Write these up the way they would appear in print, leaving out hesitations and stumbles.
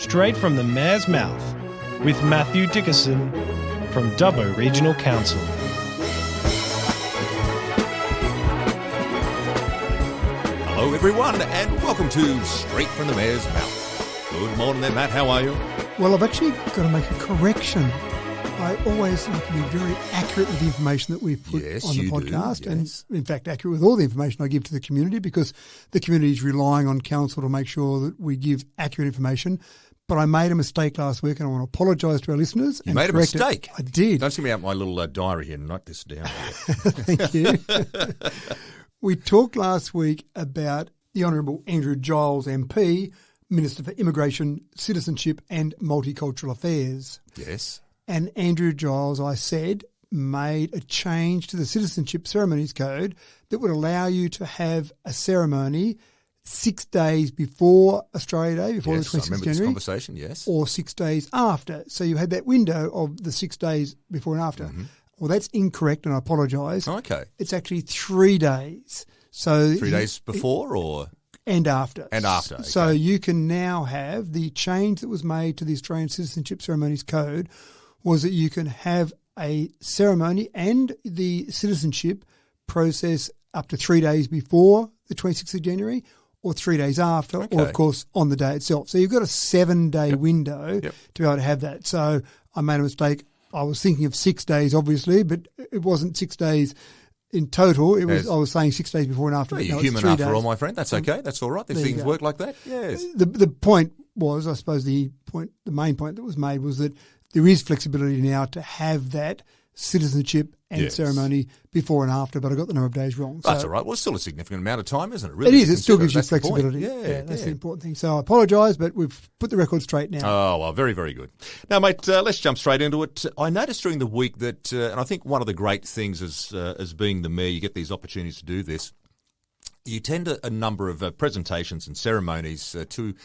straight from the mayor's mouth, with Matthew Dickerson from Dubbo Regional Council. Hello everyone and welcome to Straight from the Mayor's Mouth. Good morning there, Matt. How are you? Well, I've actually got to make a correction. I always like to be very accurate with the information that we put on the podcast, and in fact accurate with all the information I give to the community, because the community is relying on council to make sure that we give accurate information. But I made a mistake last week and I want to apologise to our listeners. You made a mistake? I did. Don't send me out my little diary here and write this down. Thank you. We talked last week about the Honourable Andrew Giles MP, Minister for Immigration, Citizenship and Multicultural Affairs. Yes. And Andrew Giles, I said, made a change to the Citizenship Ceremonies Code that would allow you to have a ceremony 6 days before Australia Day, before the 26th I remember January. this conversation, yes. Or 6 days after. So you had that window of the 6 days before and after. Mm-hmm. Well, that's incorrect, and I apologise. Okay. It's actually 3 days. So 3 days before or? And after. And after, okay. So you can now have the change that was made to the Australian Citizenship Ceremonies Code was that you can have a ceremony and the citizenship process up to 3 days before the 26th of January or 3 days after, or of course on the day itself. So you've got a 7-day window to be able to have that. So I made a mistake. I was thinking of 6 days, obviously, but it wasn't 6 days in total. It was I was saying 6 days before and after. Well, you're human after all, my friend. That's okay. That's all right. These things work like that. Yes. The point was, I suppose the main point that was made was that there is flexibility now to have that citizenship and ceremony before and after, but I got the number of days wrong. That's all right. Well, it's still a significant amount of time, isn't it? Really, it is. It still gives you flexibility. Yeah, that's the important thing. So I apologise, but we've put the record straight now. Oh, well, very, very good. Now, mate, let's jump straight into it. I noticed during the week that, and I think one of the great things as being the mayor, you get these opportunities to do this. You attend a number of presentations and ceremonies to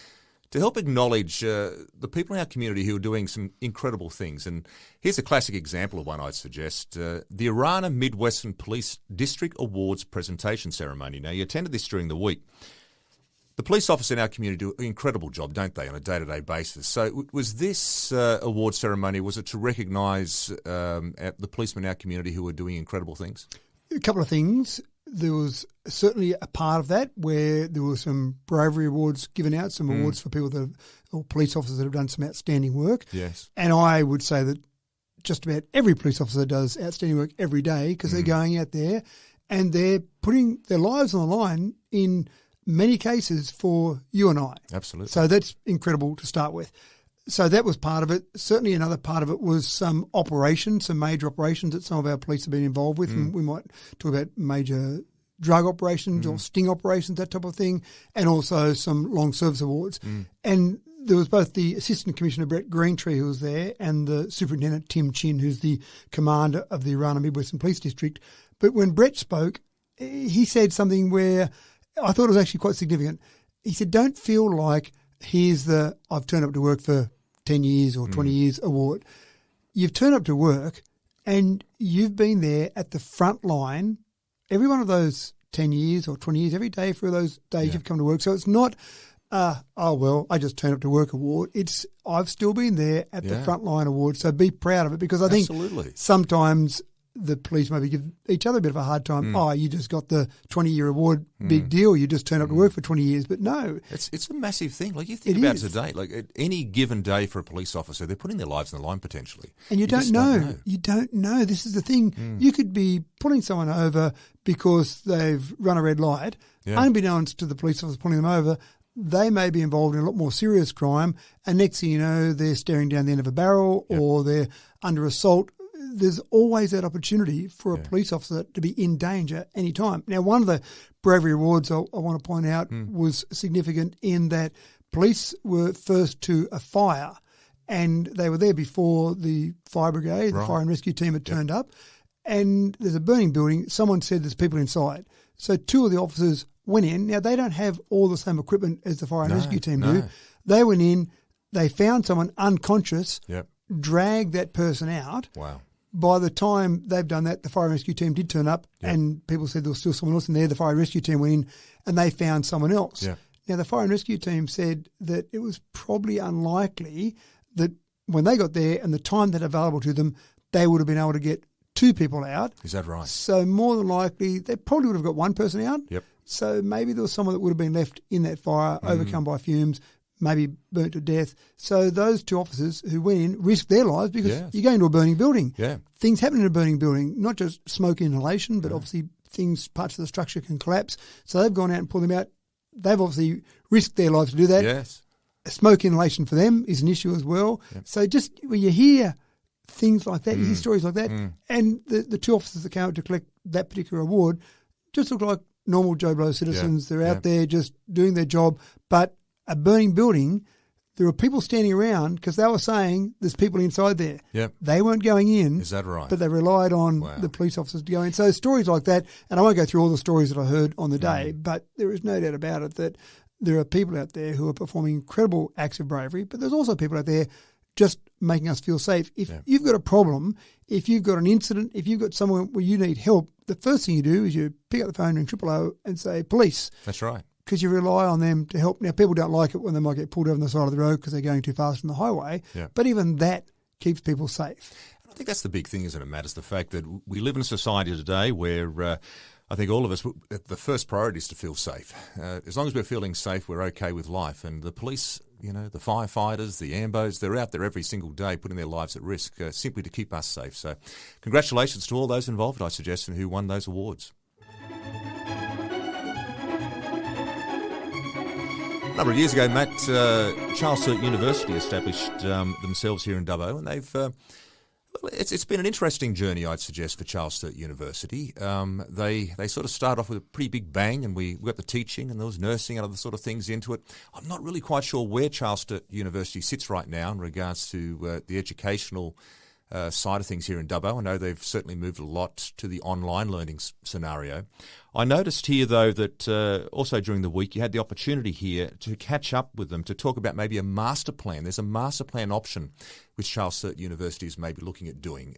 help acknowledge the people in our community who are doing some incredible things. And here's a classic example of one I'd suggest. The Orana Mid-Western Police District Awards presentation ceremony. Now, you attended this during the week. The police officers in our community do an incredible job, don't they, on a day-to-day basis? So was this award ceremony, was it to recognise the policemen in our community who are doing incredible things? A couple of things. There was certainly a part of that where there were some bravery awards given out, some awards for people or police officers that have done some outstanding work. Yes. And I would say that just about every police officer does outstanding work every day because they're going out there and they're putting their lives on the line in many cases for you and I. Absolutely. So that's incredible to start with. So that was part of it. Certainly another part of it was some operations, some major operations that some of our police have been involved with. And we might talk about major drug operations or sting operations, that type of thing, and also some long service awards. And there was both the Assistant Commissioner Brett Greentree, who was there, and the Superintendent Tim Chin, who's the commander of the Orana Mid-Western Police District. But when Brett spoke, he said something where I thought it was actually quite significant. He said, don't feel like here's the I've turned up to work for 10 years or 20 years award. You've turned up to work and you've been there at the front line every one of those 10 years or 20 years, every day for those days you've come to work. So it's not, I just turned up to work award. It's I've still been there at the front line award. So be proud of it, because I think sometimes the police maybe give each other a bit of a hard time. Oh, you just got the 20-year award, big deal. You just turned up to work for 20 years. But no. It's a massive thing. Like you think about it today, like at any given day for a police officer, they're putting their lives on the line potentially. And you don't know. You don't know. This is the thing. You could be pulling someone over because they've run a red light. Unbeknownst to the police officer pulling them over, they may be involved in a lot more serious crime. And next thing you know, they're staring down the end of a barrel or they're under assault. There's always that opportunity for a police officer to be in danger any time. Now, one of the bravery awards I want to point out was significant in that police were first to a fire, and they were there before the fire brigade, the fire and rescue team had turned up, and there's a burning building. Someone said there's people inside. So two of the officers went in. Now, they don't have all the same equipment as the fire and rescue team do. They went in, they found someone unconscious, dragged that person out. Wow. By the time they've done that, the fire and rescue team did turn up and people said there was still someone else in there. The fire and rescue team went in and they found someone else. Now, the fire and rescue team said that it was probably unlikely that when they got there and the time that available to them, they would have been able to get 2 people out. Is that right? So more than likely, they probably would have got 1 person out. Yep. So maybe there was someone that would have been left in that fire, overcome by fumes, maybe burnt to death. So those 2 officers who went in risked their lives because you go into a burning building. Yeah. Things happen in a burning building, not just smoke inhalation, but obviously parts of the structure can collapse. So they've gone out and pulled them out. They've obviously risked their lives to do that. Yes. Smoke inhalation for them is an issue as well. Yep. So just when you hear things like that, you hear stories like that, and the 2 officers that came out to collect that particular award just look like normal Joe Blow citizens. They're out there just doing their job. But a burning building, there were people standing around because they were saying there's people inside there. Yep. They weren't going in. Is that right? But they relied on the police officers to go in. So stories like that, and I won't go through all the stories that I heard on the day, but there is no doubt about it that there are people out there who are performing incredible acts of bravery, but there's also people out there just making us feel safe. If you've got a problem, if you've got an incident, if you've got somewhere where you need help, the first thing you do is you pick up the phone and 000 and say, police. That's right. Because you rely on them to help. Now, people don't like it when they might get pulled over on the side of the road because they're going too fast on the highway, but even that keeps people safe. I think that's the big thing, isn't it, Matt, is the fact that we live in a society today where I think all of us, the first priority is to feel safe. As long as we're feeling safe, we're okay with life. And the police, the firefighters, the ambos, they're out there every single day putting their lives at risk simply to keep us safe. So congratulations to all those involved, I suggest, and who won those awards. A number of years ago, Matt, Charles Sturt University established themselves here in Dubbo, and they've... It's been an interesting journey, I'd suggest, for Charles Sturt University. They sort of start off with a pretty big bang, and we got the teaching and there was nursing and other sort of things into it. I'm not really quite sure where Charles Sturt University sits right now in regards to the educational side of things here in Dubbo. I know they've certainly moved a lot to the online learning scenario. I noticed here, though, that also during the week you had the opportunity here to catch up with them to talk about maybe a master plan. There's a master plan option which Charles Sturt University is maybe looking at doing.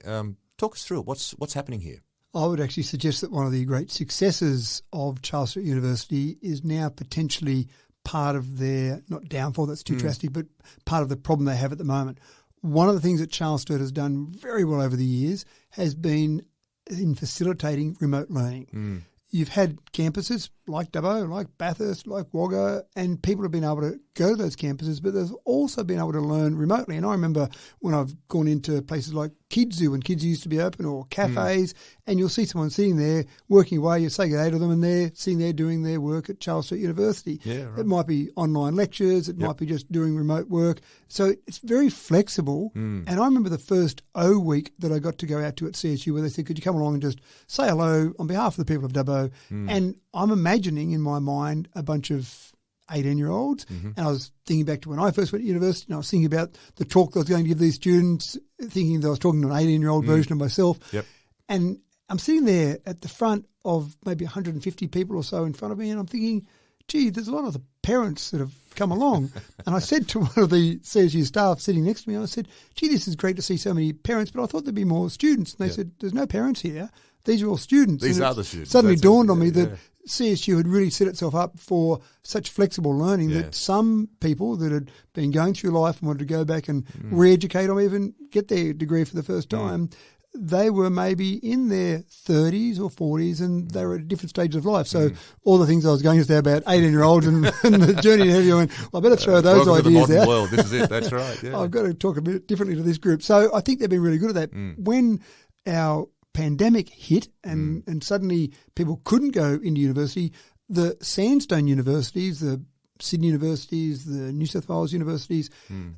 Talk us through it. What's happening here? I would actually suggest that one of the great successes of Charles Sturt University is now potentially part of their, not downfall, that's too drastic, but part of the problem they have at the moment. One of the things that Charles Sturt has done very well over the years has been in facilitating remote learning. You've had campuses like Dubbo, like Bathurst, like Wagga, and people have been able to go to those campuses, but they've also been able to learn remotely. And I remember when I've gone into places like Kidzu, when Kidzu used to be open, or cafes, and you'll see someone sitting there working away, you say good day to them, and they're sitting there doing their work at Charles Sturt University. Yeah, right. It might be online lectures, it might be just doing remote work. So it's very flexible. And I remember the first O week that I got to go out to at CSU where they said, could you come along and just say hello on behalf of the people of Dubbo? And I'm imagining in my mind a bunch of 18-year-olds, and I was thinking back to when I first went to university, and I was thinking about the talk that I was going to give these students, thinking that I was talking to an 18-year-old version of myself. And I'm sitting there at the front of maybe 150 people or so in front of me, and I'm thinking, gee, there's a lot of the parents that have come along. And I said to one of the CSU staff sitting next to me, I said, gee, this is great to see so many parents, but I thought there'd be more students. And they said, there's no parents here. These are all students. These are the students. Suddenly dawned on me that CSU had really set itself up for such flexible learning that some people that had been going through life and wanted to go back and re-educate or even get their degree for the first time, they were maybe in their 30s or 40s and they were at different stages of life. So all the things I was going to say about 18-year-olds and the journey ahead of you, and I better throw those Welcome ideas to the modern out. world. This is it. That's right. Yeah. I've got to talk a bit differently to this group. So I think they've been really good at that. When our pandemic hit and suddenly people couldn't go into university, the sandstone universities, the Sydney universities, the New South Wales universities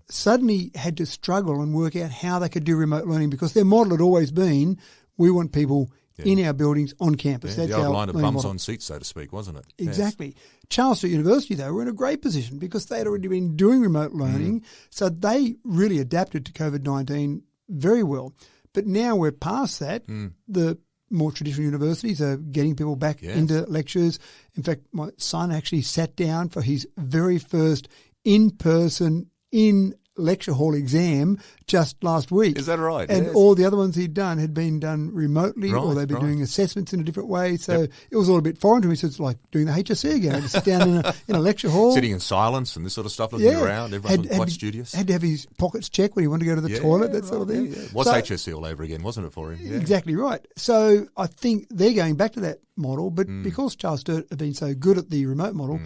suddenly had to struggle and work out how they could do remote learning because their model had always been, we want people in our buildings on campus. Yeah, That's the old our line of learning bums model. on seats, so to speak, wasn't it? Exactly. Yes. Charles Sturt University, though, were in a great position because they had already been doing remote learning, so they really adapted to COVID-19 very well. But now we're past that. The more traditional universities are getting people back into lectures. In fact, my son actually sat down for his very first in-person, in lecture hall exam just last week. Is that right? And Yes. all the other ones he'd done had been done remotely, or they'd been doing assessments in a different way. So it was all a bit foreign to me. So it's like doing the HSC again. I had to sit down in a lecture hall. Sitting in silence and this sort of stuff, looking around. Everyone's quite studious. Had to have his pockets checked when he wanted to go to the toilet, that sort of thing. Yeah. Was HSC all over again, wasn't it, for him? Yeah. Exactly right. So I think they're going back to that model, but because Charles Sturt have been so good at the remote model,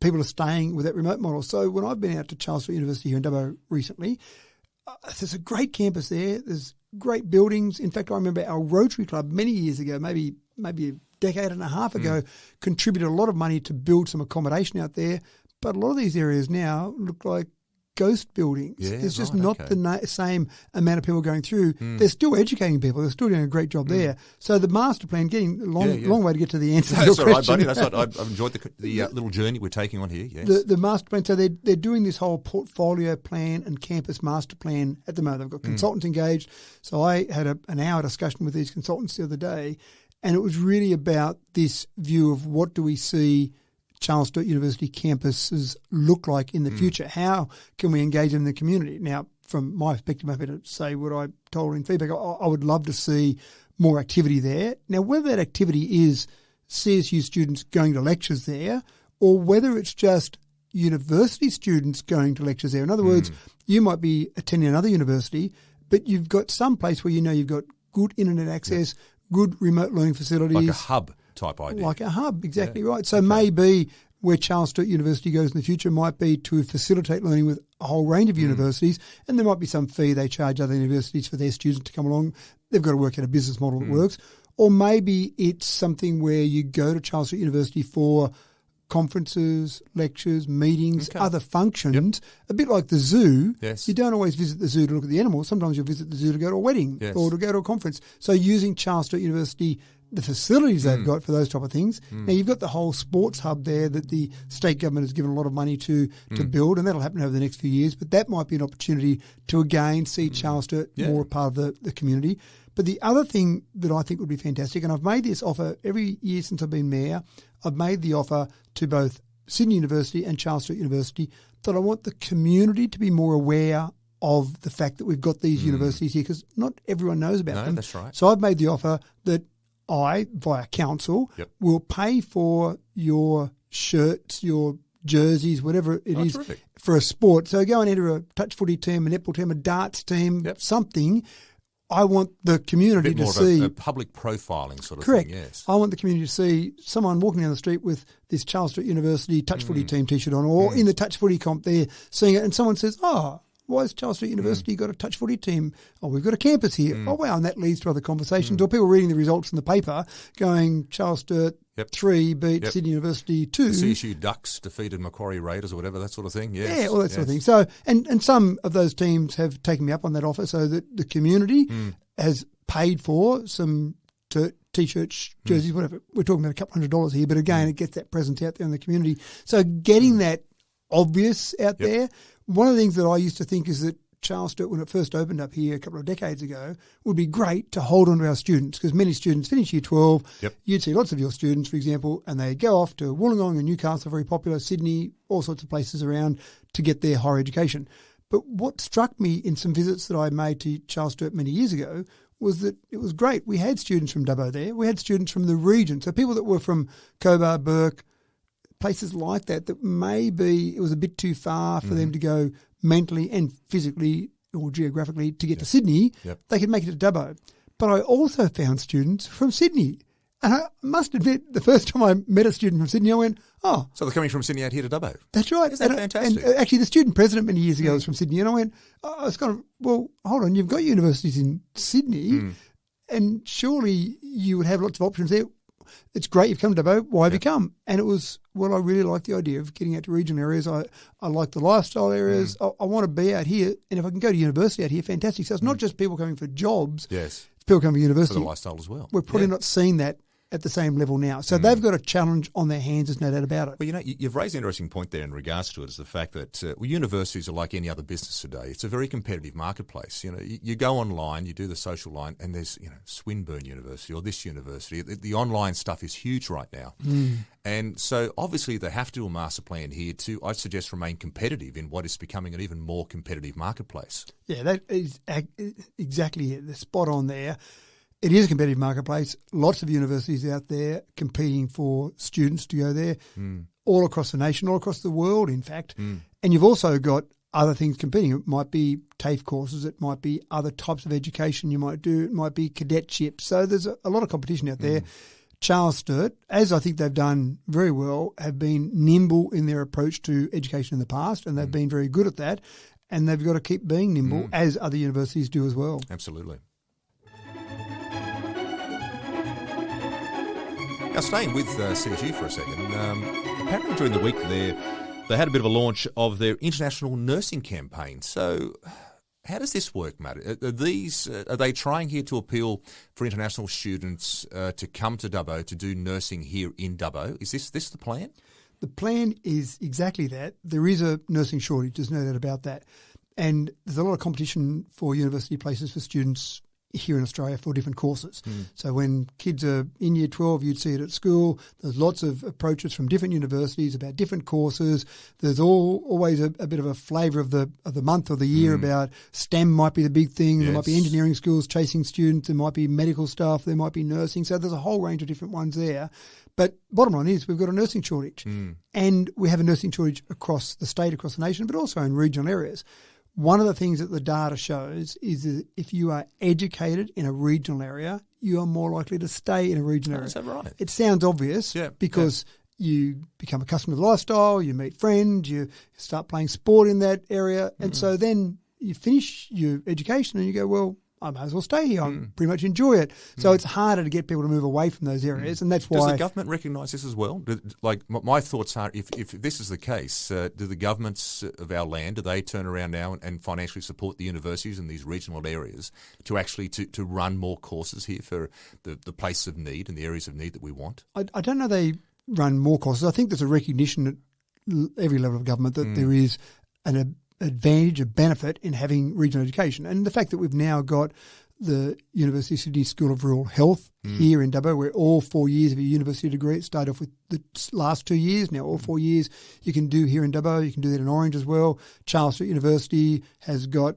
people are staying with that remote model. So when I've been out to Charles Sturt University here in Dubbo recently, there's a great campus there. There's great buildings. In fact, I remember our Rotary Club many years ago, maybe a decade and a half ago, contributed a lot of money to build some accommodation out there. But a lot of these areas now look like ghost buildings. Yeah, There's just not the same amount of people going through. They're still educating people. They're still doing a great job there. So the master plan, getting a long way to get to the answer to your That's question. all right, buddy. That's right. I've enjoyed the little journey we're taking on here. Yes. The master plan, so they're doing this whole portfolio plan and campus master plan at the moment. They've got consultants engaged. So I had an hour discussion with these consultants the other day, and it was really about this view of what do we see Charles Sturt University campuses look like in the future? How can we engage in the community? Now, from my perspective, I'm happy to say what I told in feedback. I would love to see more activity there. Now, whether that activity is CSU students going to lectures there or whether it's just university students going to lectures there. In other words, you might be attending another university, but you've got some place where you know you've got good internet access, good remote learning facilities. Like a hub type idea. Like a hub, exactly right. So maybe where Charles Sturt University goes in the future might be to facilitate learning with a whole range of universities, and there might be some fee they charge other universities for their students to come along. They've got to work out a business model that works. Or maybe it's something where you go to Charles Sturt University for conferences, lectures, meetings, other functions, a bit like the zoo. Yes. You don't always visit the zoo to look at the animals. Sometimes you'll visit the zoo to go to a wedding or to go to a conference. So using Charles Sturt University, the facilities they've got for those type of things. Now, you've got the whole sports hub there that the state government has given a lot of money to build, and that'll happen over the next few years. But that might be an opportunity to, again, see Charles Sturt more a part of the community. But the other thing that I think would be fantastic, and I've made this offer every year since I've been mayor, I've made the offer to both Sydney University and Charles Sturt University that I want the community to be more aware of the fact that we've got these universities here, because not everyone knows about them. That's right. So I've made the offer that I, via council, will pay for your shirts, your jerseys, whatever it is, for a sport. So go and enter a touch footy team, a netball team, a darts team, something. I want the community to see a public profiling sort of correct. thing. Yes, I want the community to see someone walking down the street with this Charles Sturt University touch footy team T-shirt on, or in the touch footy comp there, seeing it, and someone says, "Oh, why has Charles Sturt University got a touch footy team? Oh, we've got a campus here. Oh, wow," and that leads to other conversations, or people reading the results in the paper, going Charles Sturt 3 beat Sydney University 2. The CSU Ducks defeated Macquarie Raiders or whatever, that sort of thing. Yes. Yeah, all that sort of thing. So, and some of those teams have taken me up on that offer, so that the community has paid for some T-shirts, jerseys, whatever. We're talking about $200 here, but again, it gets that presence out there in the community. So getting that obvious out there. One of the things that I used to think is that Charles Sturt, when it first opened up here a couple of decades ago, would be great to hold on to our students, because many students finish year 12. You'd see lots of your students, for example, and they go off to Wollongong and Newcastle, very popular, Sydney, all sorts of places around to get their higher education. But what struck me in some visits that I made to Charles Sturt many years ago was that it was great. We had students from Dubbo there. We had students from the region. So people that were from Cobar, Burke, places like that, that maybe it was a bit too far for them to go mentally and physically or geographically to get to Sydney, they could make it to Dubbo. But I also found students from Sydney. And I must admit, the first time I met a student from Sydney, I went, oh. So they're coming from Sydney out here to Dubbo? That's right. Isn't that fantastic? And actually, the student president many years ago was from Sydney. And I went, I was kind of, well, hold on, you've got universities in Sydney, and surely you would have lots of options there. It's great you've come to Dubbo. Why have you come? And it was, well, I really like the idea of getting out to regional areas. I like the lifestyle areas. I want to be out here. And if I can go to university out here, fantastic. So it's not just people coming for jobs. Yes. It's people coming to university. For the lifestyle as well. We're probably not seeing that at the same level now. So they've got a challenge on their hands, there's no doubt about it. Well, you've raised an interesting point there in regards to it, is the fact that universities are like any other business today. It's a very competitive marketplace. You go online, you do the social line, and there's Swinburne University or this university. The online stuff is huge right now. And so obviously they have to do a master plan here to, I suggest, remain competitive in what is becoming an even more competitive marketplace. Yeah, that is exactly it. They're spot on there. It is a competitive marketplace. Lots of universities out there competing for students to go there, all across the nation, all across the world, in fact. And you've also got other things competing. It might be TAFE courses. It might be other types of education you might do. It might be cadetship. So there's a lot of competition out there. Charles Sturt, as I think they've done very well, have been nimble in their approach to education in the past, and they've been very good at that. And they've got to keep being nimble, as other universities do as well. Absolutely. Now, staying with CSU for a second, apparently during the week they had a bit of a launch of their international nursing campaign. So how does this work, Matt? Are they trying here to appeal for international students to come to Dubbo to do nursing here in Dubbo? Is this the plan? The plan is exactly that. There is a nursing shortage, there's no doubt about that. And there's a lot of competition for university places for students here in Australia for different courses. So when kids are in Year 12, you'd see it at school. There's lots of approaches from different universities about different courses. There's always a bit of a flavour of the month or the year about STEM might be the big thing. Yes. There might be engineering schools chasing students. There might be medical stuff. There might be nursing. So there's a whole range of different ones there. But bottom line is we've got a nursing shortage. And we have a nursing shortage across the state, across the nation, but also in regional areas. One of the things that the data shows is that if you are educated in a regional area, you are more likely to stay in a regional area. Is that right? It sounds obvious because you become accustomed to the lifestyle, you meet friends, you start playing sport in that area, and so then you finish your education and you go, well, I might as well stay here. I pretty much enjoy it. So it's harder to get people to move away from those areas, and that's why... Does the government recognise this as well? Like, my thoughts are, if this is the case, do the governments of our land, do they turn around now and financially support the universities in these regional areas to actually to run more courses here for the places of need and the areas of need that we want? I don't know they run more courses. I think there's a recognition at every level of government that there is an advantage, a benefit in having regional education. And the fact that we've now got the University of Sydney School of Rural Health here in Dubbo, where all 4 years of your university degree, it started off with the last 2 years. Now all 4 years you can do here in Dubbo. You can do that in Orange as well. Charles Sturt University has got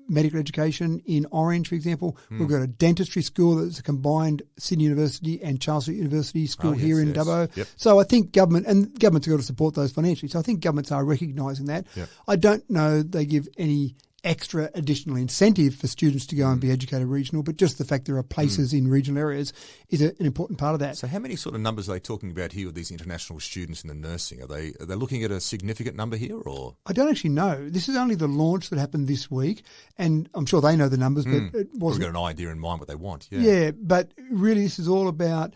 medical education in Orange, for example. We've got a dentistry school that's a combined Sydney University and Charles Sturt University school here in Dubbo. Yep. So I think governments have got to support those financially. So I think governments are recognising that. Yep. I don't know they give any extra additional incentive for students to go and be educated regional, but just the fact there are places in regional areas is an important part of that. So how many sort of numbers are they talking about here with these international students in the nursing? Are they looking at a significant number here, or? I don't actually know. This is only the launch that happened this week, and I'm sure they know the numbers, but it wasn't. We've got an idea in mind what they want. Yeah, but really this is all about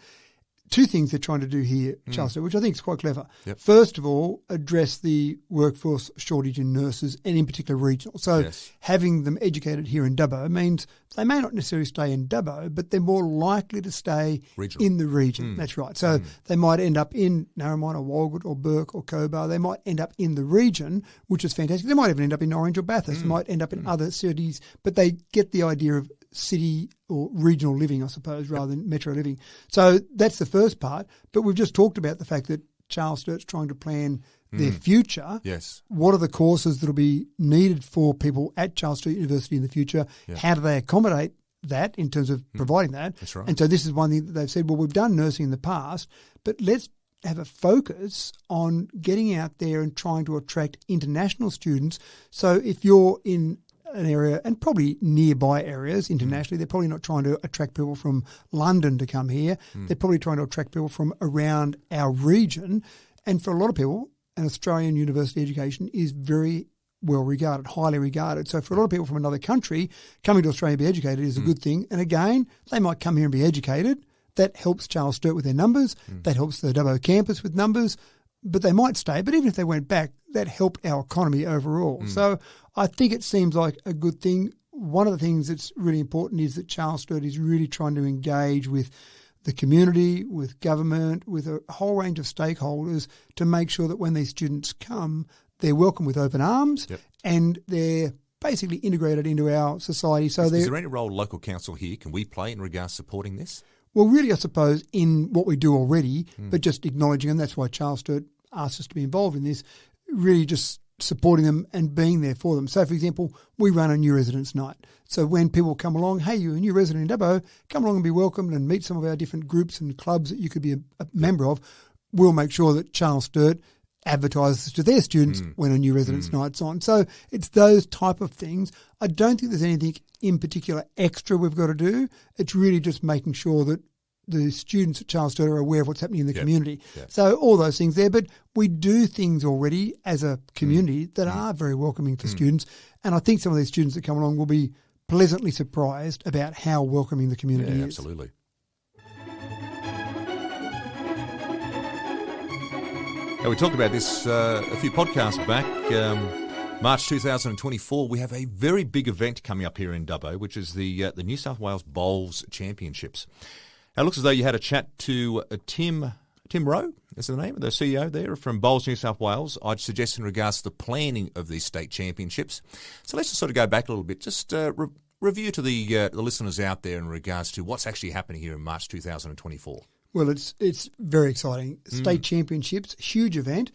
two things they're trying to do here, Charles Sturt, which I think is quite clever. Yep. First of all, address the workforce shortage in nurses, and in particular regional. So having them educated here in Dubbo means they may not necessarily stay in Dubbo, but they're more likely to stay in the region. That's right. So they might end up in Narromine or Walgett or Burke or Cobar. They might end up in the region, which is fantastic. They might even end up in Orange or Bathurst. They might end up in other cities, but they get the idea of city or regional living, I suppose, rather than metro living. So that's the first part. But we've just talked about the fact that Charles Sturt's trying to plan their future. Yes. What are the courses that will be needed for people at Charles Sturt University in the future? Yeah. How do they accommodate that in terms of providing that? That's right. And so this is one thing that they've said, well, we've done nursing in the past, but let's have a focus on getting out there and trying to attract international students. So if you're in an area, and probably nearby areas internationally, they're probably not trying to attract people from London to come here. They're probably trying to attract people from around our region. And for a lot of people, an Australian university education is very well regarded, highly regarded. So for a lot of people from another country, coming to Australia to be educated is a good thing. And again, they might come here and be educated. That helps Charles Sturt with their numbers. That helps the Dubbo campus with numbers. But they might stay. But even if they went back, that helped our economy overall. So I think it seems like a good thing. One of the things that's really important is that Charles Sturt is really trying to engage with the community, with government, with a whole range of stakeholders to make sure that when these students come, they're welcome with open arms and they're basically integrated into our society. So is there any role local council here can we play in regards to supporting this? Well, really, I suppose, in what we do already, but just acknowledging them. That's why Charles Sturt asked us to be involved in this, really just supporting them and being there for them. So, for example, we run a new residents night. So when people come along, hey, you're a new resident in Dubbo, come along and be welcomed and meet some of our different groups and clubs that you could be a member of. We'll make sure that Charles Sturt advertises to their students when a new residents night's on. So it's those type of things. I don't think there's anything in particular extra we've got to do. It's really just making sure that the students at Charles Sturt are aware of what's happening in the community. So all those things there. But we do things already as a community that are very welcoming for students. And I think some of these students that come along will be pleasantly surprised about how welcoming the community is. Absolutely. Now, we talked about this a few podcasts back. March 2024, we have a very big event coming up here in Dubbo, which is the New South Wales Bowls Championships. Now, it looks as though you had a chat to Tim Rowe, is the name, the CEO there from Bowls New South Wales. I'd suggest in regards to the planning of these state championships. So let's just sort of go back a little bit, just review to the listeners out there in regards to what's actually happening here in March 2024. Well, it's very exciting. State Championships, huge event,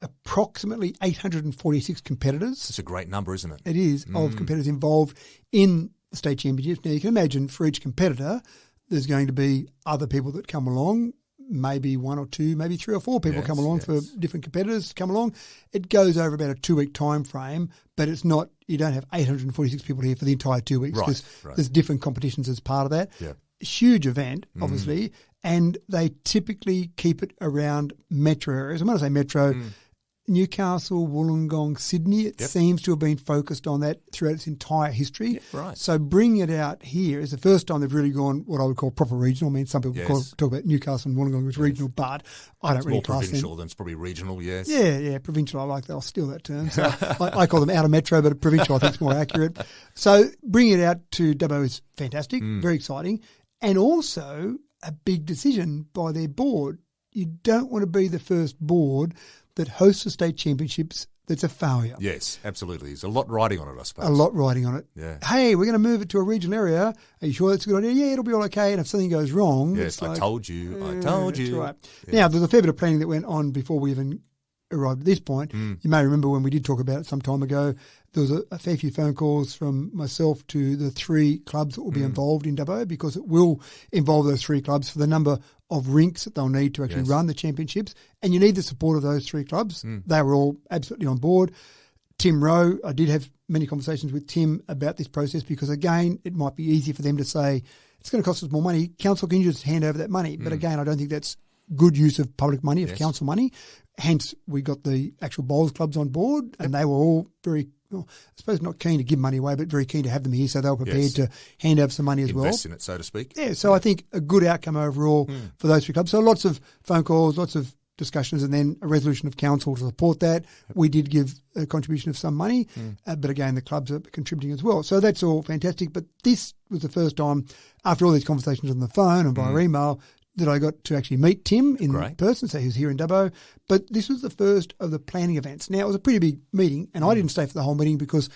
approximately 846 competitors. It's a great number, isn't it? It is, of competitors involved in the State Championships. Now, you can imagine for each competitor, there's going to be other people that come along, maybe one or two, maybe three or four people come along for different competitors come along. It goes over about a 2-week time frame, but it's not, you don't have 846 people here for the entire 2 weeks because there's different competitions as part of that. Yeah. Huge event, obviously, and they typically keep it around metro areas. And when I say metro, Newcastle, Wollongong, Sydney, it seems to have been focused on that throughout its entire history. So bringing it out here is the first time they've really gone what I would call proper regional. I mean, some people talk about Newcastle and Wollongong as regional, but I don't really class them. It's more provincial than it's probably regional, yes. Yeah, provincial. I like that. I'll steal that term. So I call them outer metro, but provincial I think is more accurate. So bringing it out to Dubbo is fantastic, very exciting, and also a big decision by their board. You don't want to be the first board that hosts the state championships that's a failure. Yes, absolutely. There's a lot riding on it, I suppose. A lot riding on it. Yeah. Hey, we're going to move it to a regional area. Are you sure that's a good idea? Yeah, it'll be all okay. And if something goes wrong... Yes, I told you. That's right. Yeah. Now, there's a fair bit of planning that went on before we even arrived at this point. You may remember when we did talk about it some time ago, there was a fair few phone calls from myself to the 3 clubs that will be involved in Dubbo, because it will involve those 3 clubs for the number of rinks that they'll need to actually run the championships. And you need the support of those 3 clubs. They were all absolutely on board. Tim Rowe, I did have many conversations with Tim about this process because, again, it might be easy for them to say, it's going to cost us more money. Council can just hand over that money. But again, I don't think that's good use of public money, of council money. Hence, we got the actual bowls clubs on board, and they were all very, well, I suppose not keen to give money away, but very keen to have them here, so they were prepared to hand over some money as well. Invest in it, so to speak. Yeah, so I think a good outcome overall for those 3 clubs. So lots of phone calls, lots of discussions, and then a resolution of council to support that. We did give a contribution of some money, but again, the clubs are contributing as well. So that's all fantastic. But this was the first time, after all these conversations on the phone and via email, that I got to actually meet Tim in person. So he was here in Dubbo. But this was the first of the planning events. Now, it was a pretty big meeting, and I didn't stay for the whole meeting because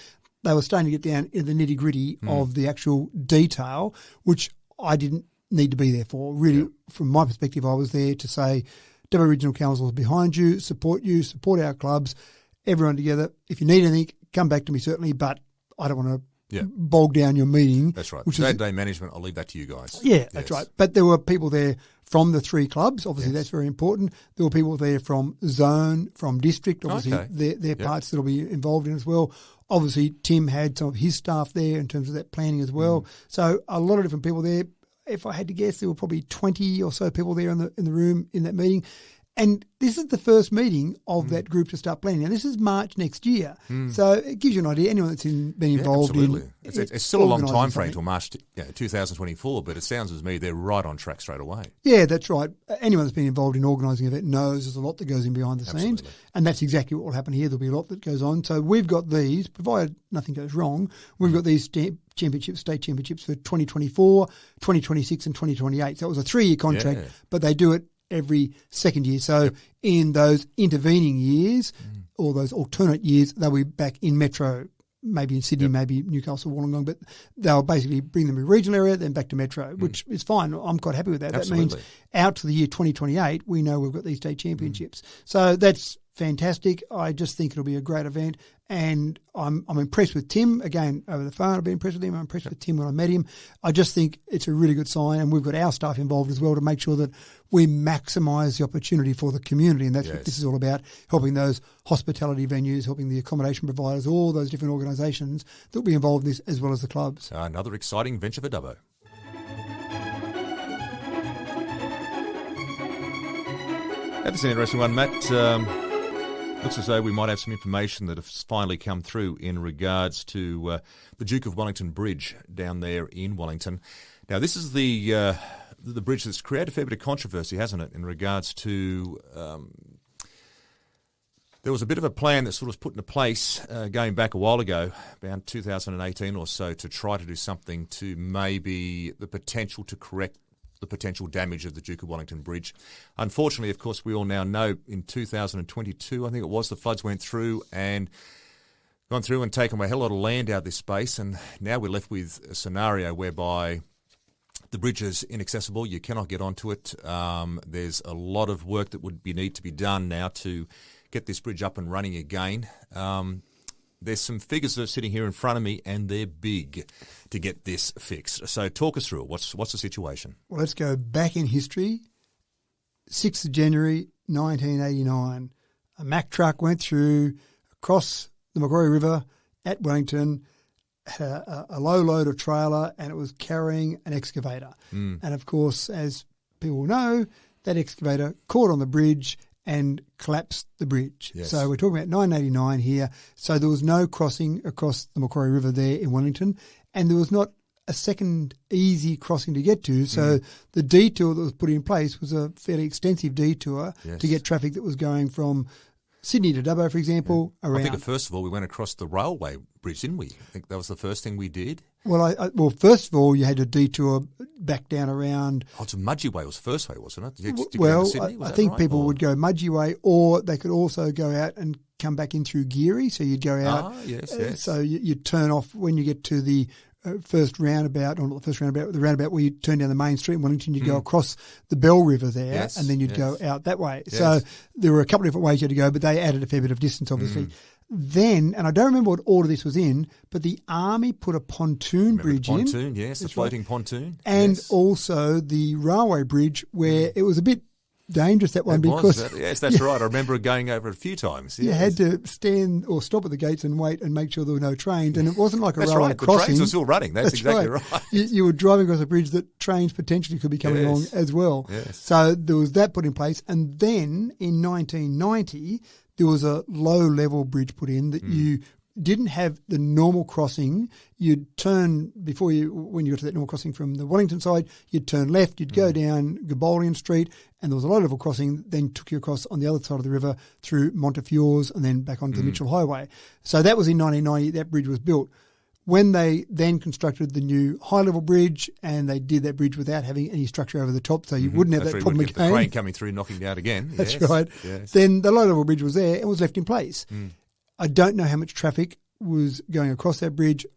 they were starting to get down in the nitty-gritty of the actual detail, which I didn't need to be there for. Really, from my perspective, I was there to say, Dubbo Regional Council is behind you, support our clubs, everyone together. If you need anything, come back to me, certainly, but I don't want to bog down your meeting. That's right. Day-to-day management, I'll leave that to you guys. Yeah, that's right. But there were people there from the 3 clubs. Obviously, that's very important. There were people there from zone, from district. Obviously, their parts that will be involved in as well. Obviously, Tim had some of his staff there in terms of that planning as well. So a lot of different people there. If I had to guess, there were probably 20 or so people there in the room in that meeting. And this is the first meeting of that group to start planning. Now, this is March next year. So it gives you an idea. Anyone that's been involved absolutely. in It's still a long organising time frame something. till March 2024, but it sounds as me they're right on track straight away. Yeah, that's right. Anyone that's been involved in organising an event knows there's a lot that goes in behind the scenes. Absolutely. And that's exactly what will happen here. There'll be a lot that goes on. So we've got these, provided nothing goes wrong, we've got these state championships for 2024, 2026 and 2028. So it was a 3-year contract, but they do it every second year. So in those intervening years or those alternate years, they'll be back in Metro, maybe in Sydney, maybe Newcastle, Wollongong, but they'll basically bring them to the regional area, then back to Metro, which is fine. I'm quite happy with that. Absolutely. That means out to the year 2028, we know we've got these state championships. So that's fantastic. I just think it'll be a great event. And I'm impressed with Tim. Again, over the phone, I've been impressed with him. I'm impressed with Tim when I met him. I just think it's a really good sign. And we've got our staff involved as well to make sure that we maximise the opportunity for the community. And that's what this is all about, helping those hospitality venues, helping the accommodation providers, all those different organisations that will be involved in this, as well as the clubs. Another exciting venture for Dubbo. That's an interesting one, Matt. Looks as though we might have some information that has finally come through in regards to the Duke of Wellington Bridge down there in Wellington. Now, this is the bridge that's created a fair bit of controversy, hasn't it, in regards to there was a bit of a plan that sort of was put into place going back a while ago, around 2018 or so, to try to do something to maybe the potential to correct the potential damage of the Duke of Wellington Bridge. Unfortunately, of course, we all now know in 2022, I think it was, the floods went through and gone through and taken away a hell of a lot of land out of this space, and now we're left with a scenario whereby the bridge is inaccessible. You cannot get onto it. There's a lot of work that would need to be done now to get this bridge up and running again. There's some figures that are sitting here in front of me, and they're big to get this fixed. So talk us through it. What's the situation? Well, let's go back in history. 6th of January 1989. A Mack truck went through across the Macquarie River at Wellington, had a low load of trailer, and it was carrying an excavator. And, of course, as people know, that excavator caught on the bridge and collapsed the bridge. Yes. So we're talking about 1989 here. So there was no crossing across the Macquarie River there in Wellington, and there was not a second easy crossing to get to. So the detour that was put in place was a fairly extensive detour to get traffic that was going from Sydney to Dubbo, for example, around. I think first of all we went across the railway bridge, didn't we? I think that was the first thing we did. Well, first of all, you had to detour back down around. Oh, it's a Mudgee Way was the first way, wasn't it? Well, I think people would go Mudgee Way, or they could also go out and come back in through Geary. So you'd go out. Yes. So you'd turn off when you get to the first roundabout, or not the first roundabout, the roundabout where you turn down the main street in Wellington, you'd go across the Bell River there, and then you'd go out that way. Yes. So there were a couple of different ways you had to go, but they added a fair bit of distance, obviously. Then, and I don't remember what order this was in, but the Army put a pontoon bridge in. Pontoon, yes, the floating pontoon. And also the railway bridge, where it was a bit dangerous, that one, because yes, that's right. I remember going over it a few times. Yes. You had to stand or stop at the gates and wait and make sure there were no trains, and it wasn't like a that's railway right. crossing. The trains were still running. That's exactly right. You were driving across a bridge that trains potentially could be coming along as well. Yes. So there was that put in place, and then in 1990 there was a low-level bridge put in that you didn't have the normal crossing. You'd turn when you got to that normal crossing from the Wellington side, you'd turn left, you'd go down Gabolian Street, and there was a low-level crossing, then took you across on the other side of the river through Montefiores and then back onto the Mitchell Highway. So that was in 1990, that bridge was built. When they then constructed the new high-level bridge, and they did that bridge without having any structure over the top, so you wouldn't have that problem again. The crane coming through, knocking down again. That's right. Yes. Then the low-level bridge was there and was left in place. I don't know how much traffic was going across that bridge.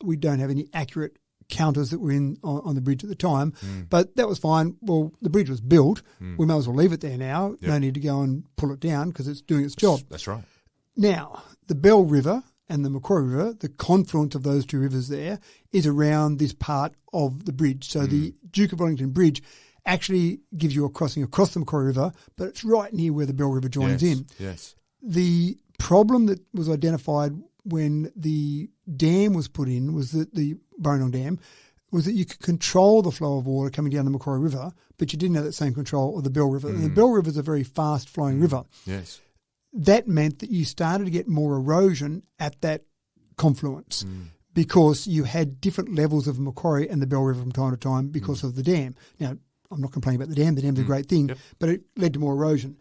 We don't have any accurate counters that were on the bridge at the time, but that was fine. Well, the bridge was built. We may as well leave it there now. Yep. No need to go and pull it down because it's doing its job. That's right. Now, the Bell River and the Macquarie River, the confluence of those two rivers there, is around this part of the bridge. So the Duke of Wellington Bridge actually gives you a crossing across the Macquarie River, but it's right near where the Bell River joins in. Yes. The problem that was identified when the dam was put in was that the Burrabadine Dam was that you could control the flow of water coming down the Macquarie River, but you didn't have that same control of the Bell River. And the Bell River is a very fast-flowing river. Yes. That meant that you started to get more erosion at that confluence because you had different levels of Macquarie and the Bell River from time to time because of the dam. Now, I'm not complaining about the dam. The dam's a great thing, but it led to more erosion.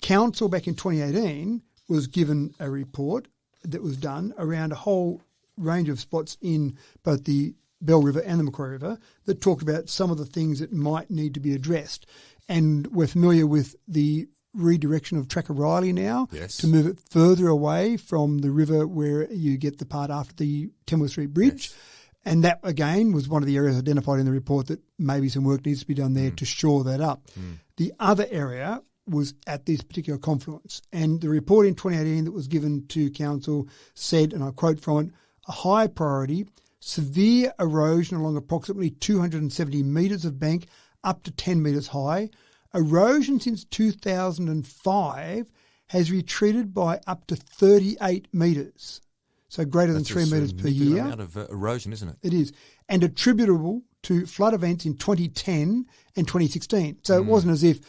Council back in 2018 was given a report that was done around a whole range of spots in both the Bell River and the Macquarie River that talked about some of the things that might need to be addressed. And we're familiar with the redirection of Tracker Riley now to move it further away from the river where you get the part after the Temple Street Bridge. Yes. And that, again, was one of the areas identified in the report that maybe some work needs to be done there to shore that up. The other area was at this particular confluence. And the report in 2018 that was given to Council said, and I quote from it, a high priority, severe erosion along approximately 270 metres of bank up to 10 metres high. Erosion since 2005 has retreated by up to 38 metres. So greater than 3 metres per year. Amount of erosion, isn't it? It is. And attributable to flood events in 2010 and 2016. So it wasn't as if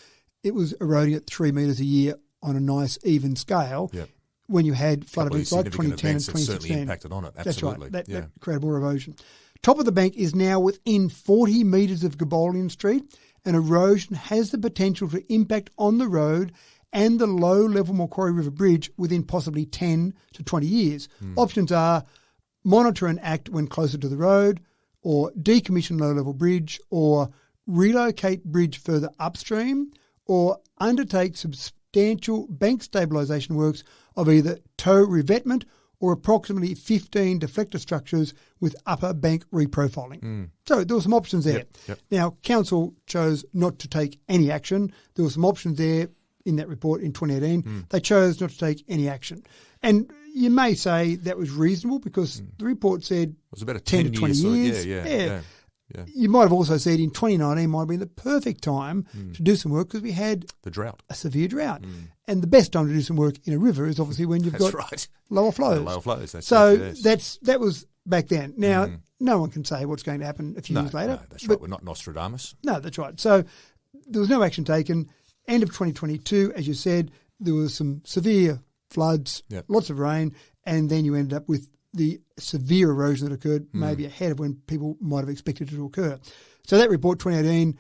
it was eroding at 3 metres a year on a nice even scale when you had flood events like 2010 and 2016. Certainly impacted on it, absolutely. That's right. That created more erosion. Top of the bank is now within 40 metres of Gabolian Street, and erosion has the potential to impact on the road and the low-level Macquarie River Bridge within possibly 10 to 20 years. Options are monitor and act when closer to the road, or decommission low-level bridge, or relocate bridge further upstream, or undertake substantial bank stabilisation works of either tow revetment or approximately 15 deflector structures with upper bank reprofiling. So there were some options there. Now, Council chose not to take any action. There were some options there in that report in 2018. They chose not to take any action. And you may say that was reasonable because the report said it was about 10 to 20 years. Yeah. You might have also said in 2019 might have been the perfect time to do some work because we had the drought, a severe drought. And the best time to do some work in a river is obviously when you've got lower flows. Lower flows. That was back then. Now, no one can say what's going to happen a few years later. No, that's right. We're not Nostradamus. No, that's right. So there was no action taken. End of 2022, as you said, there was some severe floods, lots of rain, and then you ended up with the severe erosion that occurred maybe ahead of when people might have expected it to occur. So that report, 2018,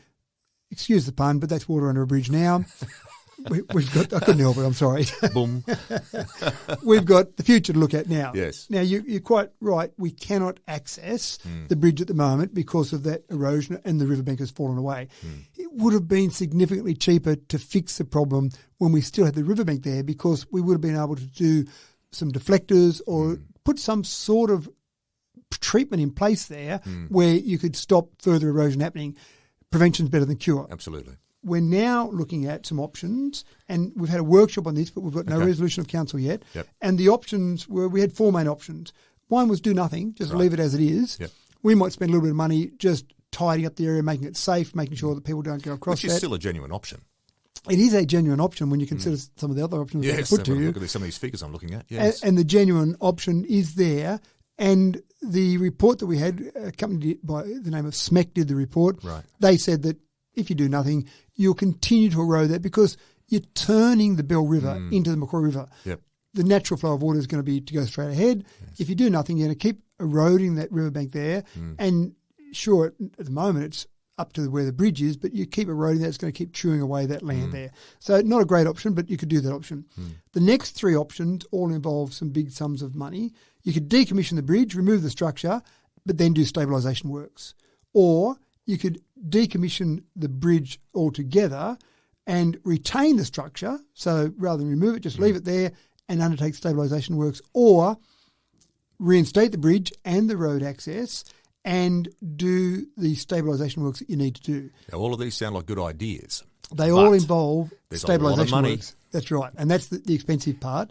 excuse the pun, but that's water under a bridge now. We've got, I couldn't help it, I'm sorry. Boom. We've got the future to look at now. Yes. Now, you're quite right. We cannot access the bridge at the moment because of that erosion and the riverbank has fallen away. It would have been significantly cheaper to fix the problem when we still had the riverbank there because we would have been able to do some deflectors or put some sort of treatment in place there where you could stop further erosion happening. Prevention's better than cure. Absolutely. We're now looking at some options, and we've had a workshop on this, but we've got no resolution of council yet. And the options were, we had four main options. One was do nothing, just leave it as it is. We might spend a little bit of money just tidying up the area, making it safe, making sure that people don't go across that. Which is still a genuine option. It is a genuine option when you consider some of the other options that I put to you. Look at some of these figures I'm looking at. Yes. And the genuine option is there. And the report that we had, a company by the name of SMEC did the report. They said that if you do nothing, you'll continue to erode that because you're turning the Bell River into the Macquarie River. The natural flow of water is going to be to go straight ahead. If you do nothing, you're going to keep eroding that riverbank there. And sure, at the moment it's up to where the bridge is, but you keep eroding that, it's going to keep chewing away that land there. So not a great option, but you could do that option. The next three options all involve some big sums of money. You could decommission the bridge, remove the structure, but then do stabilisation works. Or you could decommission the bridge altogether and retain the structure. So rather than remove it, just leave it there and undertake stabilisation works, or reinstate the bridge and the road access and do the stabilisation works that you need to do. Now, all of these sound like good ideas. They all involve stabilisation works. That's right. And that's the expensive part.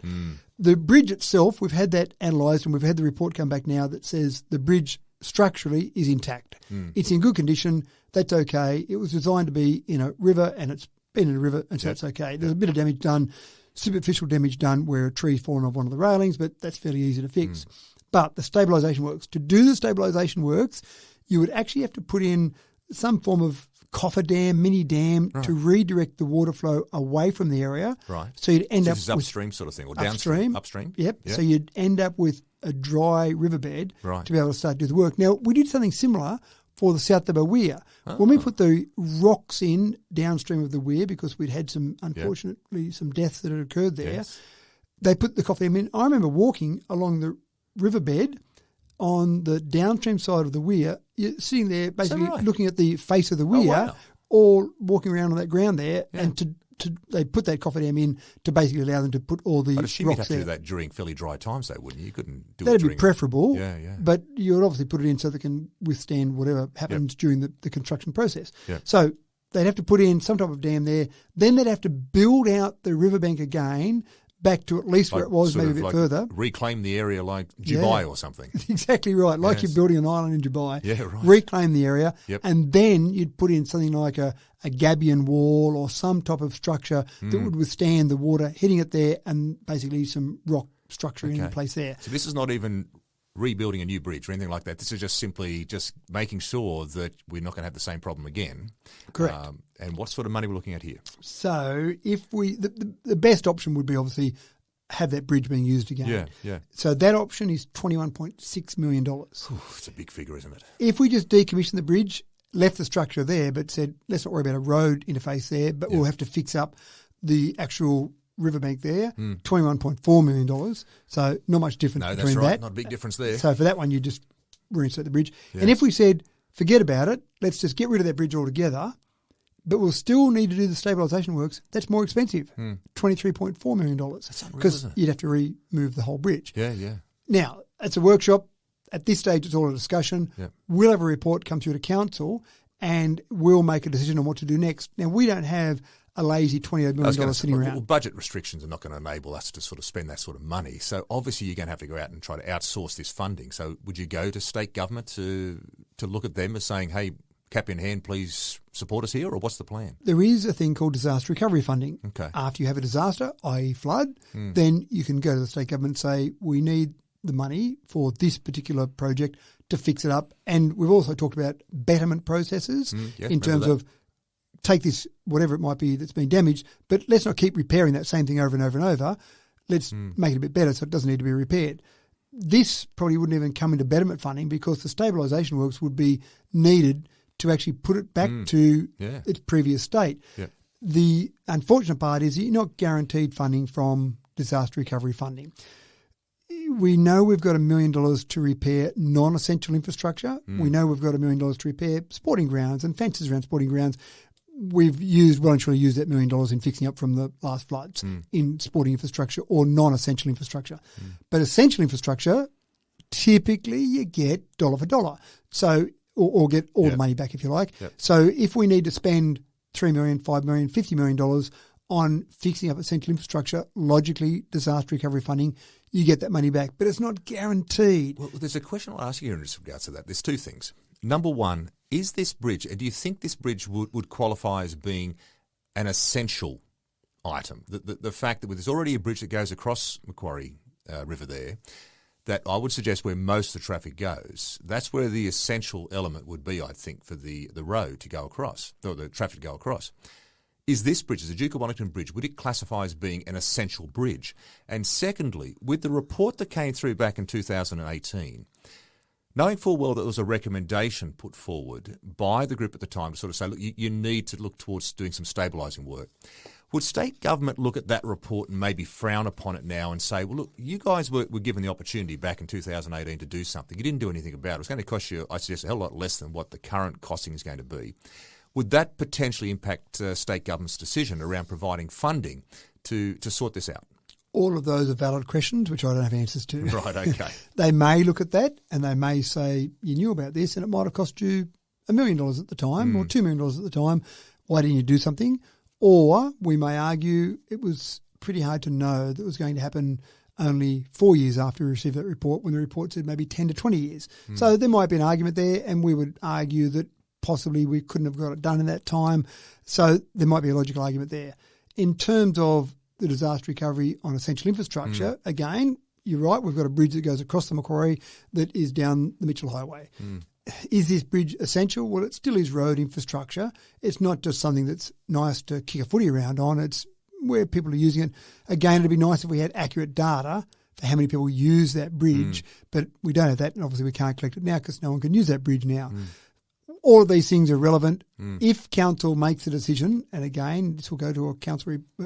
The bridge itself, we've had that analysed and we've had the report come back now that says the bridge structurally is intact. It's in good condition. That's okay. It was designed to be in a river and it's been in a river and so it's okay. There's a bit of damage done, superficial damage done where a tree's fallen off one of the railings, but that's fairly easy to fix. But the stabilisation works. To do the stabilisation works, you would actually have to put in some form of coffer dam, mini dam to redirect the water flow away from the area. Right. So you'd end up this is upstream sort of thing, or downstream? Upstream. Yep. So you'd end up with a dry riverbed Right. to be able to start to do the work. Now, we did something similar for the South Dubbo Weir. When we put the rocks in downstream of the weir, because we'd had unfortunately, some deaths that had occurred there, they put the coffer dam in. I remember walking along the riverbed on the downstream side of the weir, you're sitting there basically looking at the face of the weir, or walking around on that ground there, and they put that coffer dam in to basically allow them to put all the I'd assume rocks you'd have to there. do that during fairly dry times, though, wouldn't you? You couldn't do it That'd during... be preferable, Yeah. but you would obviously put it in so they can withstand whatever happens during the construction process. Yep. So they'd have to put in some type of dam there. Then they'd have to build out the riverbank again back to at least where it was, maybe a bit further. Reclaim the area like Dubai or something. Exactly right. Like you're building an island in Dubai. Yeah, right. Reclaim the area. And then you'd put in something like a gabion wall or some type of structure that would withstand the water hitting it there, and basically some rock structure in place there. So this is not even rebuilding a new bridge or anything like that. This is just simply making sure that we're not going to have the same problem again. Correct. And what sort of money we're looking at here? So if the best option would be obviously have that bridge being used again. Yeah. So that option is $21.6 million. It's a big figure, isn't it? If we just decommission the bridge, left the structure there, but said, let's not worry about a road interface there, but we'll have to fix up the actual riverbank there, $21.4 million. So not much difference between that's right. that. Not a big difference there. So for that one, you just reinsert the bridge. Yes. And if we said, forget about it, let's just get rid of that bridge altogether, but we'll still need to do the stabilisation works, that's more expensive, $23.4 million. That's unreal, because isn't it? you'd have to remove the whole bridge. Yeah. Now, it's a workshop. At this stage, it's all a discussion. Yep. We'll have a report come through to council, and we'll make a decision on what to do next. Now, we don't have a lazy $28 million sitting around. Well, budget restrictions are not going to enable us to sort of spend that sort of money. So obviously you're going to have to go out and try to outsource this funding. So would you go to state government to look at them as saying, hey, cap in hand, please support us here, or what's the plan? There is a thing called disaster recovery funding. Okay. After you have a disaster, i.e. flood, then you can go to the state government and say, we need the money for this particular project to fix it up. And we've also talked about betterment processes in terms of take this, whatever it might be that's been damaged, but let's not keep repairing that same thing over and over and over. Let's make it a bit better so it doesn't need to be repaired. This probably wouldn't even come into betterment funding because the stabilisation works would be needed to actually put it back to its previous state. Yeah. The unfortunate part is you're not guaranteed funding from disaster recovery funding. We know we've got $1 million to repair non-essential infrastructure. We know we've got $1 million to repair sporting grounds and fences around sporting grounds. We've voluntarily used that $1 million in fixing up from the last floods in sporting infrastructure or non-essential infrastructure. But essential infrastructure, typically you get dollar for dollar. So, or get all the money back if you like. So if we need to spend $3 million, $5 million, $50 million on fixing up essential infrastructure, logically disaster recovery funding, you get that money back. But it's not guaranteed. Well, there's a question I'll ask you in regards to that. There's two things. Number one, is this bridge, do you think this bridge would qualify as being an essential item? The fact that there's already a bridge that goes across Macquarie River there, that I would suggest where most of the traffic goes, that's where the essential element would be, I think, for the road to go across, or the traffic to go across. Is this bridge, is the Duke of Wellington Bridge, would it classify as being an essential bridge? And secondly, with the report that came through back in 2018, knowing full well that there was a recommendation put forward by the group at the time to sort of say, look, you need to look towards doing some stabilising work. Would state government look at that report and maybe frown upon it now and say, well, look, you guys were given the opportunity back in 2018 to do something. You didn't do anything about it. It was going to cost you, I suggest, a hell of a lot less than what the current costing is going to be. Would that potentially impact state government's decision around providing funding to sort this out? All of those are valid questions, which I don't have answers to. Right, okay. They may look at that and they may say, you knew about this and it might have cost you $1 million at the time or $2 million at the time. Why didn't you do something? Or we may argue it was pretty hard to know that it was going to happen only 4 years after we received that report, when the report said maybe 10 to 20 years. So there might be an argument there, and we would argue that possibly we couldn't have got it done in that time. So there might be a logical argument there. In terms of the disaster recovery on essential infrastructure, again, you're right, we've got a bridge that goes across the Macquarie that is down the Mitchell Highway. is this bridge essential? Well, it still is road infrastructure. It's not just something that's nice to kick a footy around on. It's where people are using it. Again, it'd be nice if we had accurate data for how many people use that bridge, but we don't have that, and obviously we can't collect it now because no one can use that bridge now. All of these things are relevant. If council makes a decision, and again, this will go to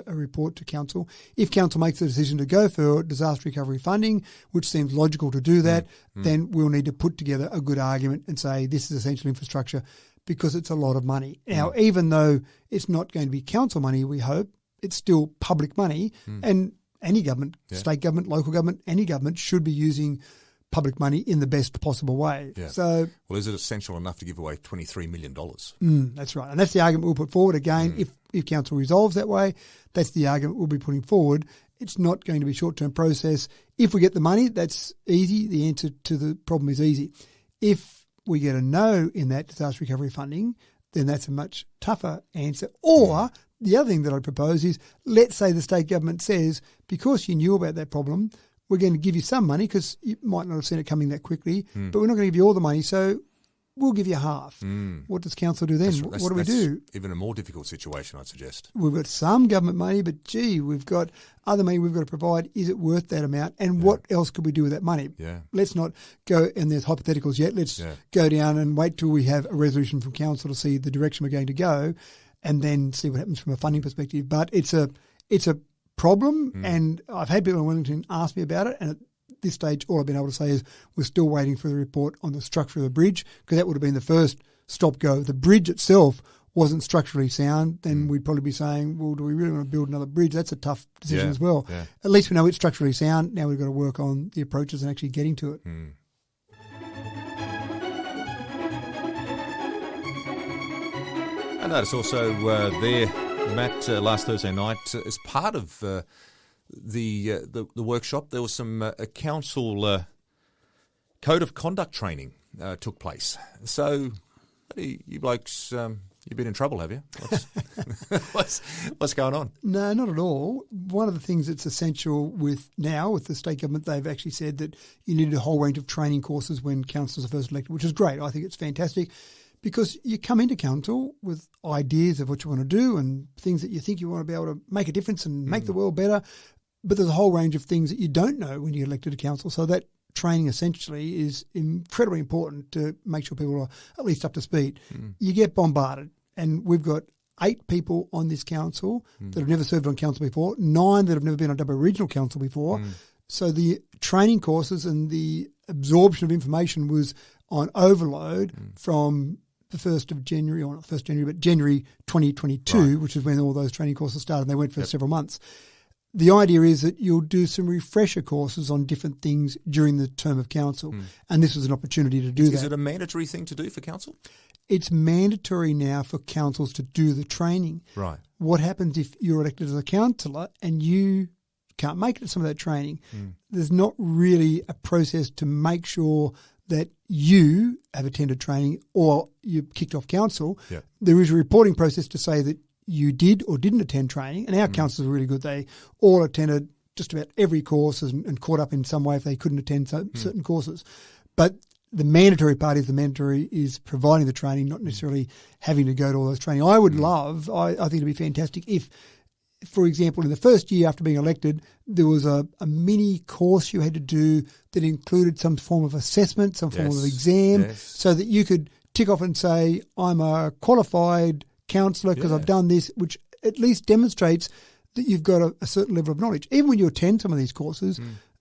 a report to council, if council makes a decision to go for disaster recovery funding, which seems logical to do that, then we'll need to put together a good argument and say this is essential infrastructure because it's a lot of money. Now, even though it's not going to be council money, we hope, it's still public money, and any government, state government, local government, any government should be using public money in the best possible way. Yeah. So, well, is it essential enough to give away $23 million? That's right. And that's the argument we'll put forward. Again, if council resolves that way, that's the argument we'll be putting forward. It's not going to be a short-term process. If we get the money, that's easy. The answer to the problem is easy. If we get a no in that disaster recovery funding, then that's a much tougher answer. Or the other thing that I propose is, let's say the state government says, because you knew about that problem, we're going to give you some money because you might not have seen it coming that quickly, but we're not going to give you all the money, so we'll give you half. What does council do then? What do we do? Even a more difficult situation, I'd suggest. We've got some government money, but gee, we've got other money we've got to provide. Is it worth that amount? And what else could we do with that money? Yeah. Let's not go, and there's hypotheticals yet, let's go down and wait till we have a resolution from council to see the direction we're going to go and then see what happens from a funding perspective. But it's a problem, and I've had people in Wellington ask me about it, and at this stage all I've been able to say is we're still waiting for the report on the structure of the bridge, because that would have been the first stop-go. If the bridge itself wasn't structurally sound, then we'd probably be saying, well, do we really want to build another bridge? That's a tough decision as well. Yeah. At least we know it's structurally sound. Now we've got to work on the approaches and actually getting to it. I noticed also there, Matt, last Thursday night, as part of the workshop, there was some council code of conduct training took place. So, you blokes, you've been in trouble, have you? What's going on? No, not at all. One of the things that's essential with the state government, they've actually said that you need a whole range of training courses when councillors are first elected, which is great. I think it's fantastic. Because you come into council with ideas of what you want to do and things that you think you want to be able to make a difference and make the world better, but there's a whole range of things that you don't know when you're elected to council. So that training essentially is incredibly important to make sure people are at least up to speed. You get bombarded, and we've got 8 people on this council that have never served on council before, 9 that have never been on Dubbo Regional Council before. So the training courses and the absorption of information was on overload from the 1st of January, or not the 1st of January, but January 2022, which is when all those training courses started, and they went for several months. The idea is that you'll do some refresher courses on different things during the term of council, and this was an opportunity to do that. Is it a mandatory thing to do for council? It's mandatory now for councils to do the training. Right. What happens if you're elected as a councillor and you can't make it to some of that training? There's not really a process to make sure that you have attended training or you kicked off council. There is a reporting process to say that you did or didn't attend training, and our councillors are really good. They all attended just about every course and caught up in some way if they couldn't attend certain courses. But the mandatory part is providing the training, not necessarily having to go to all those training. I would love, I think it'd be fantastic if, for example, in the first year after being elected, there was a mini course you had to do that included some form of assessment, some form of exam, so that you could tick off and say, I'm a qualified councillor because I've done this, which at least demonstrates that you've got a certain level of knowledge. Even when you attend some of these courses,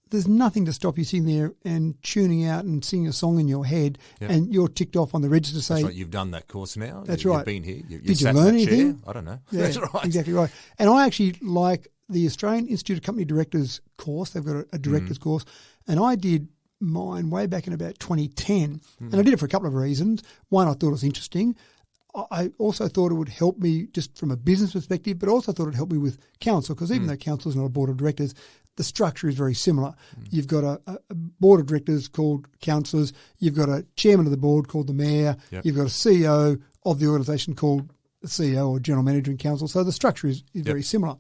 there's nothing to stop you sitting there and tuning out and singing a song in your head, and you're ticked off on the register to say... That's right, you've done that course now. That's right. You've been here. Did you learn anything? Chair. I don't know. Yeah, that's right. Exactly right. And I actually like the Australian Institute of Company Directors course. They've got a director's course. And I did mine way back in about 2010. And I did it for a couple of reasons. One, I thought it was interesting. I also thought it would help me just from a business perspective, but also thought it would help me with council, because even though council is not a board of directors, the structure is very similar. You've got a board of directors called councillors. You've got a chairman of the board called the mayor. You've got a CEO of the organisation called the CEO or general manager in council. So the structure is very similar.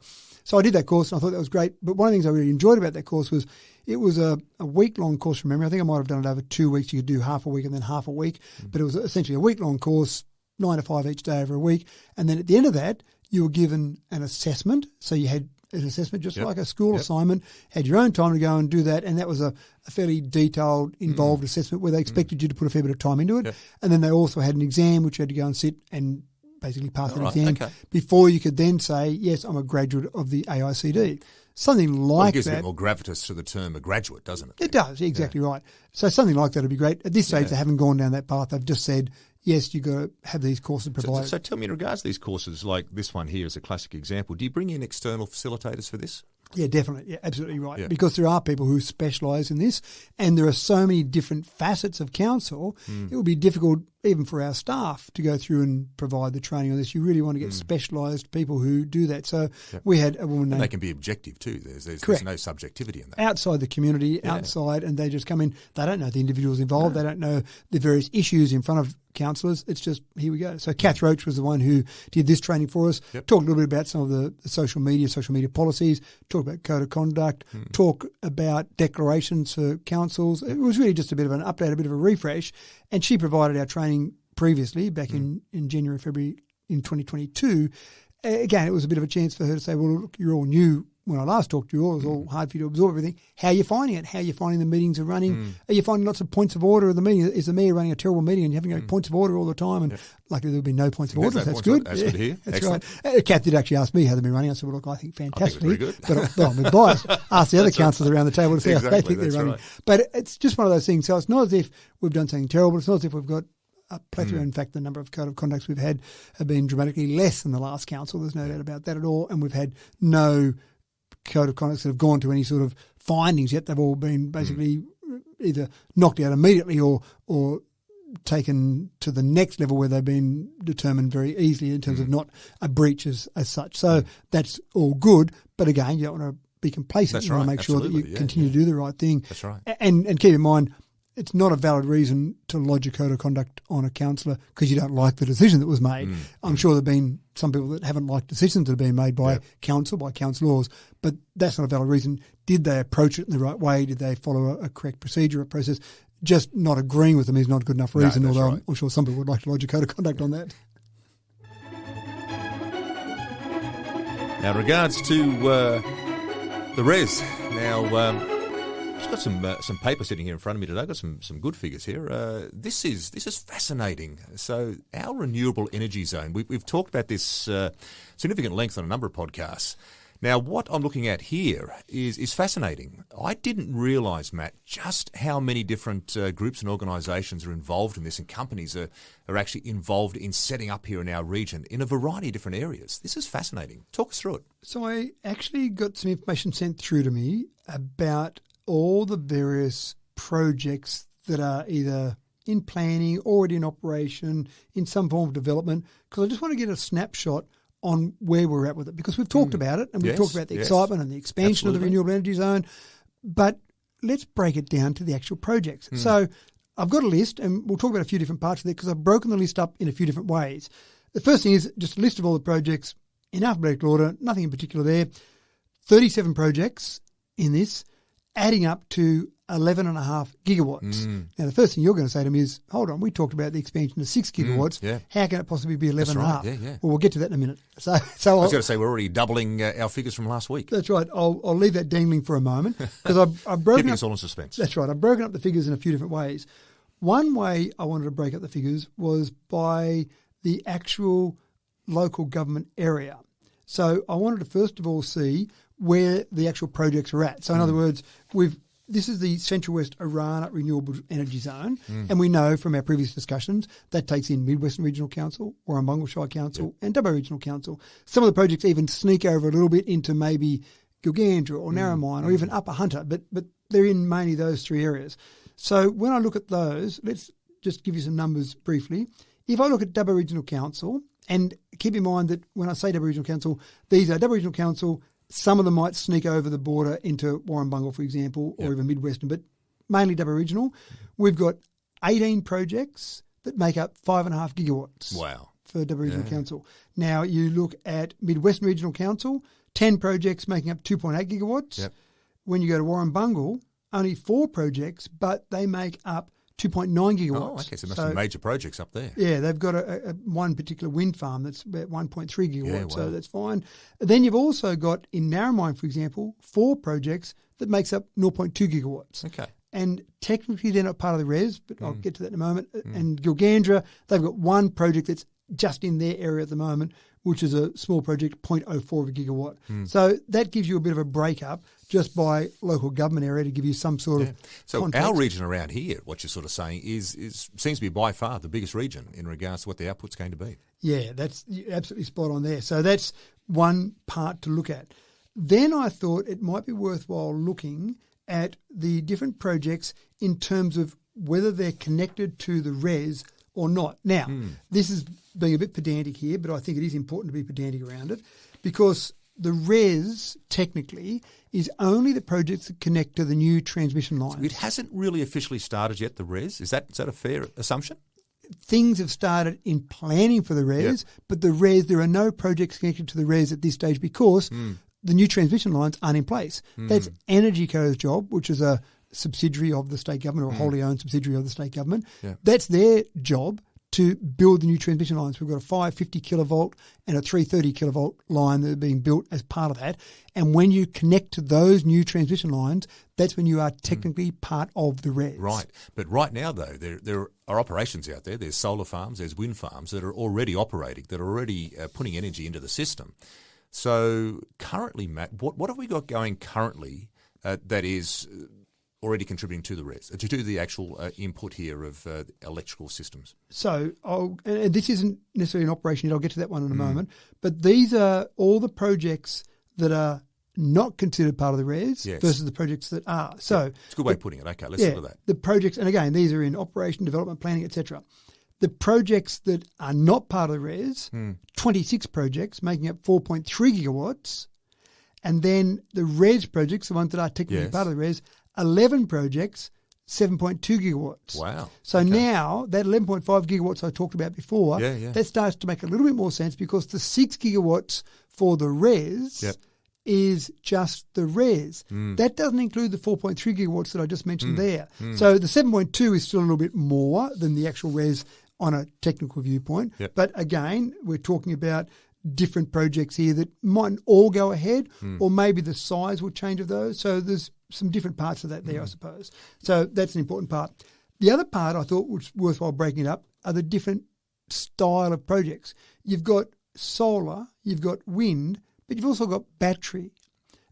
So I did that course and I thought that was great. But one of the things I really enjoyed about that course was it was a week-long course from memory. I think I might have done it over 2 weeks. You could do half a week and then half a week. But it was essentially a week-long course, 9 to 5 each day over a week. And then at the end of that, you were given an assessment. So you had an assessment just like a school assignment, had your own time to go and do that. And that was a fairly detailed, involved assessment where they expected you to put a fair bit of time into it. And then they also had an exam which you had to go and sit and basically pass that exam before you could then say, yes, I'm a graduate of the AICD. Something like it gives that. a bit more gravitas to the term a graduate, doesn't it? It does, exactly right. So something like that would be great. At this stage, they haven't gone down that path. They've just said, yes, you've got to have these courses provided. So tell me, in regards to these courses, like this one here is a classic example, do you bring in external facilitators for this? Yeah, definitely. Yeah, absolutely right. Yeah. Because there are people who specialise in this and there are so many different facets of council, it would be difficult even for our staff to go through and provide the training on this. You really want to get specialised people who do that. So we had a woman named... They can be objective too. There's no subjectivity in that. Outside the community, outside, and they just come in. They don't know the individuals involved. They don't know the various issues in front of councillors. It's just, here we go. So Kath Roach was the one who did this training for us, talked a little bit about some of the social media policies, talked about code of conduct, talk about declarations for councils. It was really just a bit of an update, a bit of a refresh. And she provided our training previously back in January, February in 2022. Again, it was a bit of a chance for her to say, well, look, you're all new. When I last talked to you all, it was all hard for you to absorb everything. How are you finding it? How are you finding the meetings are running? Are you finding lots of points of order of the meeting? Is the mayor running a terrible meeting and you're having points of order all the time? And luckily there'll be no points of order. That's good. That's good to hear. That's Excellent. right. Kath did actually ask me how they've been running. I said, well, look, I think fantastically. I think it's pretty good. But I'm biased. Ask the other councillors around the table to see how they think they're running. Right. But it's just one of those things. So it's not as if we've done something terrible. It's not as if we've got a plethora. In fact, the number of code of conducts we've had have been dramatically less than the last council. There's no doubt about that at all. And we've had no code of conducts that have gone to any sort of findings yet. They've all been basically either knocked out immediately or taken to the next level where they've been determined very easily in terms of not a breach as such. So that's all good. But again, you don't want to be complacent. You want to make sure that you continue to do the right thing. That's right. And keep in mind, it's not a valid reason to lodge a code of conduct on a councillor because you don't like the decision that was made. I'm sure there have been some people that haven't liked decisions that have been made by council, by councillors, but that's not a valid reason. Did they approach it in the right way? Did they follow a correct procedure, a process? Just not agreeing with them is not a good enough reason, although I'm sure some people would like to lodge a code of conduct on that. Now, in regards to the res, now... I've got some paper sitting here in front of me today. I've got some good figures here. This is fascinating. So our renewable energy zone, we've talked about this significant length on a number of podcasts. Now, what I'm looking at here is fascinating. I didn't realise, Matt, just how many different groups and organisations are involved in this, and companies are actually involved in setting up here in our region in a variety of different areas. This is fascinating. Talk us through it. So I actually got some information sent through to me about all the various projects that are either in planning, already in operation, in some form of development, because I just want to get a snapshot on where we're at with it, because we've talked about it and we've talked about the excitement and the expansion of the renewable energy zone, but let's break it down to the actual projects. So I've got a list, and we'll talk about a few different parts of it because I've broken the list up in a few different ways. The first thing is just a list of all the projects in alphabetical order, nothing in particular there. 37 projects in this, adding up to 11.5 gigawatts. Now, the first thing you're going to say to me is, hold on, we talked about the expansion to 6 gigawatts. How can it possibly be 11.5? Right. Well, we'll get to that in a minute. So I was going to say we're already doubling our figures from last week. That's right. I'll leave that dangling for a moment because I've broken Keeping up, us all in suspense. That's right. I've broken up the figures in a few different ways. One way I wanted to break up the figures was by the actual local government area. So I wanted to first of all see where the actual projects are at. So in other words, this is the Central West Orana Renewable Energy Zone, and we know from our previous discussions that takes in Mid-Western Regional Council, Warrumbungle Shire Council, and Dubbo Regional Council. Some of the projects even sneak over a little bit into maybe Gilgandra or Narromine or even Upper Hunter, but they're in mainly those three areas. So when I look at those, let's just give you some numbers briefly. If I look at Dubbo Regional Council, and keep in mind that when I say Dubbo Regional Council, these are Dubbo Regional Council. Some of them might sneak over the border into Warrumbungle, for example, or even Mid-Western, but mainly Dubbo Regional. We've got 18 projects that make up 5.5 gigawatts. Wow. For Dubbo Regional Council. Now, you look at Mid-Western Regional Council, 10 projects making up 2.8 gigawatts. Yep. When you go to Warrumbungle, only 4 projects, but they make up 2.9 gigawatts. Oh, okay. So there must be major projects up there. Yeah, they've got a one particular wind farm that's about 1.3 gigawatts, Yeah, wow. so that's fine. Then you've also got, in Narromine, for example, 4 projects that makes up 0.2 gigawatts. Okay. And technically they're not part of the RES, but I'll get to that in a moment. And Gilgandra, they've got one project that's just in their area at the moment, which is a small project, 0.04 of a gigawatt. So that gives you a bit of a breakup just by local government area to give you some sort of So context. our region around here, what you're sort of saying, is seems to be by far the biggest region in regards to what the output's going to be. Yeah, that's absolutely spot on there. So that's one part to look at. Then I thought it might be worthwhile looking at the different projects in terms of whether they're connected to the RES or not. Now, this is being a bit pedantic here, but I think it is important to be pedantic around it because the RES technically is only the projects that connect to the new transmission lines. It hasn't really officially started yet, the RES. Is that a fair assumption? Things have started in planning for the RES, but the RES, there are no projects connected to the RES at this stage because the new transmission lines aren't in place. That's Energy Co's job, which is a subsidiary of the state government or a wholly owned subsidiary of the state government. Yeah. That's their job to build the new transmission lines. We've got a 550 kilovolt and a 330 kilovolt line that are being built as part of that. And when you connect to those new transmission lines, that's when you are technically part of the RES. Right. But right now, though, there are operations out there. There's solar farms, there's wind farms that are already operating, that are already putting energy into the system. So currently, Matt, what have we got going currently that is already contributing to the RES, to do the actual input here of electrical systems? So and this isn't necessarily an operation yet. I'll get to that one in a moment. But these are all the projects that are not considered part of the RES versus the projects that are. So it's a good way of putting it. Okay, let's look at that. The projects, and again, these are in operation, development, planning, etc. The projects that are not part of the RES, 26 projects making up 4.3 gigawatts. And then the RES projects, the ones that are technically part of the RES, 11 projects, 7.2 gigawatts. Wow. So now that 11.5 gigawatts I talked about before, that starts to make a little bit more sense because the 6 gigawatts for the RES is just the RES. That doesn't include the 4.3 gigawatts that I just mentioned there. So the 7.2 is still a little bit more than the actual RES on a technical viewpoint. But again, we're talking about different projects here that mightn't all go ahead or maybe the size will change of those. So there's some different parts of that there, I suppose. So that's an important part. The other part I thought was worthwhile breaking it up are the different style of projects. You've got solar, you've got wind, but you've also got battery.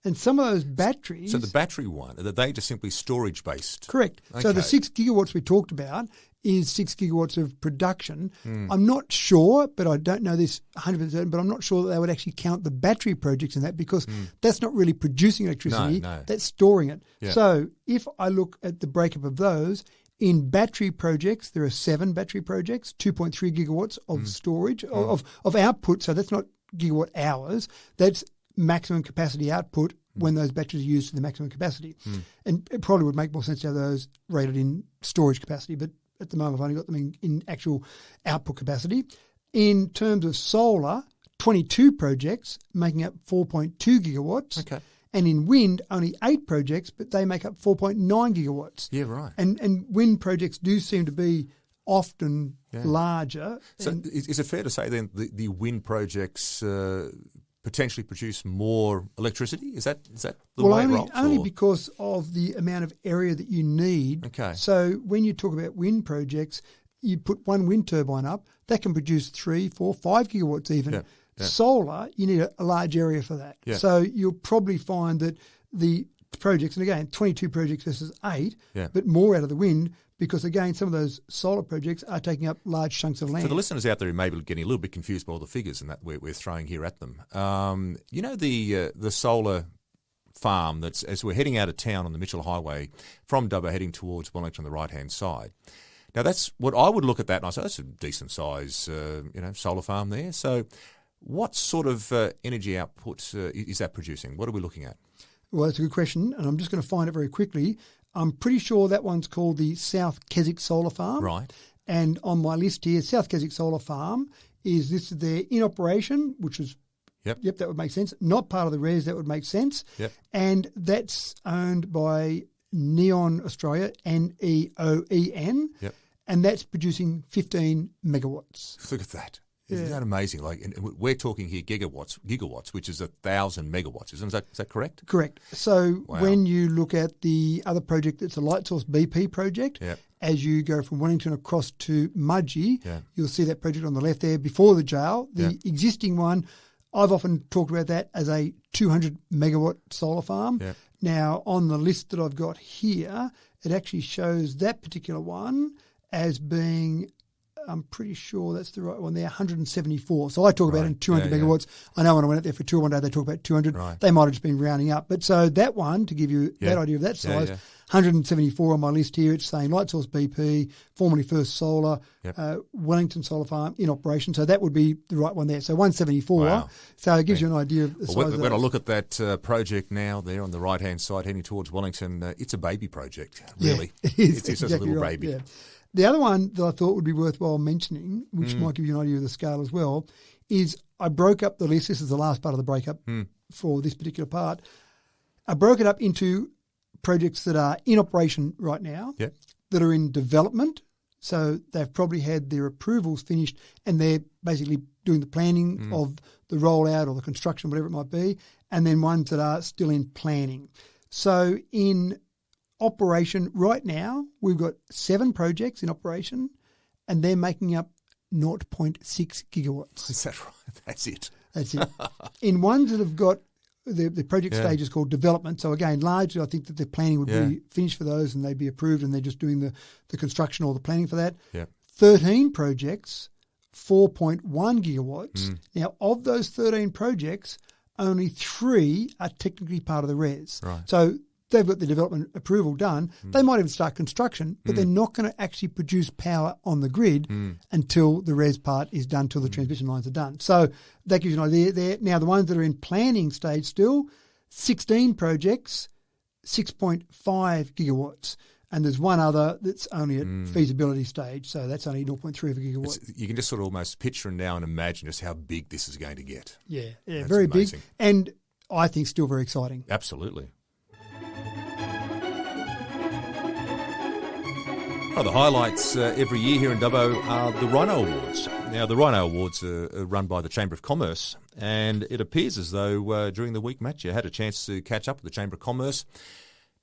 And some of those batteries... So the battery one, are they just simply storage-based? Correct. Okay. So the 6 gigawatts we talked about is 6 gigawatts of production. I'm not sure, but I don't know this 100%, but I'm not sure that they would actually count the battery projects in that because that's not really producing electricity. No. That's storing it. Yeah. So if I look at the breakup of those, in battery projects, there are 7 battery projects, 2.3 gigawatts of storage, of output. So that's not gigawatt hours. That's maximum capacity output when those batteries are used to the maximum capacity. And it probably would make more sense to have those rated in storage capacity, but at the moment I've only got them in actual output capacity. In terms of solar, 22 projects making up 4.2 gigawatts. Okay. And in wind, only 8 projects, but they make up 4.9 gigawatts. Yeah, right. And wind projects do seem to be often larger. So is it fair to say then the wind projects potentially produce more electricity? Is that the way it rolls? Only because of the amount of area that you need. Okay. So when you talk about wind projects, you put one wind turbine up, that can produce 3, 4, 5 gigawatts even. Yeah. Solar, you need a large area for that. Yeah. So you'll probably find that the projects, and again, 22 projects versus 8, but more out of the wind because, again, some of those solar projects are taking up large chunks of land. For the listeners out there who may be getting a little bit confused by all the figures and that we're throwing here at them, you know the solar farm that's, as we're heading out of town on the Mitchell Highway from Dubbo heading towards Wellington on the right-hand side. Now, that's what I would look at that and I say, that's a decent size solar farm there. So what sort of energy output is that producing? What are we looking at? Well, that's a good question, and I'm just going to find it very quickly. I'm pretty sure that one's called the South Keswick Solar Farm. Right. And on my list here, South Keswick Solar Farm is listed there in operation, which is Yep, that would make sense. Not part of the res, that would make sense. Yep. And that's owned by Neon Australia, Neoen. Yep. And that's producing 15 megawatts. Look at that. Isn't that amazing? Like, and we're talking here gigawatts, which is 1,000 megawatts. Is that correct? Correct. So when you look at the other project that's a light source BP project, as you go from Wellington across to Mudgee, you'll see that project on the left there before the jail. The existing one, I've often talked about that as a 200 megawatt solar farm. Yeah. Now, on the list that I've got here, it actually shows that particular one as being, I'm pretty sure that's the right one there, 174. So I talk about it in 200 megawatts. I know when I went out there for tour one day, they talk about 200. Right. They might have just been rounding up. But so that one, to give you that idea of that size, 174 on my list here. It's saying Light Source BP, formerly First Solar, Wellington Solar Farm in operation. So that would be the right one there. So 174. Wow. So it gives you an idea of the size of when I look at that project now there on the right-hand side heading towards Wellington, it's a baby project, really. Yeah, it is. It's just a little baby. Yeah. The other one that I thought would be worthwhile mentioning, which might give you an idea of the scale as well, is I broke up the list. This is the last part of the breakup for this particular part. I broke it up into projects that are in operation right now, that are in development. So they've probably had their approvals finished and they're basically doing the planning of the rollout or the construction, whatever it might be, and then ones that are still in planning. So in operation right now, we've got 7 projects in operation and they're making up 0.6 gigawatts. Is that right? That's it. That's it. In ones that have got the project stage is called development. So again, largely I think that the planning would be finished for those and they'd be approved and they're just doing the construction or the planning for that. Yeah. 13 projects, 4.1 gigawatts. Now, of those 13 projects, only 3 are technically part of the res. Right. So they've got the development approval done. They might even start construction, but they're not going to actually produce power on the grid until the res part is done, till the transmission lines are done. So that gives you an idea there. Now, the ones that are in planning stage still, 16 projects, 6.5 gigawatts. And there's one other that's only at feasibility stage, so that's only 0.3 of a gigawatt. You can just sort of almost picture now and imagine just how big this is going to get. Yeah, That's very amazing. big. And I think still very exciting. Absolutely. One of the highlights every year here in Dubbo are the Rhino Awards. Now, the Rhino Awards are run by the Chamber of Commerce, and it appears as though during the week, Matt, you had a chance to catch up with the Chamber of Commerce,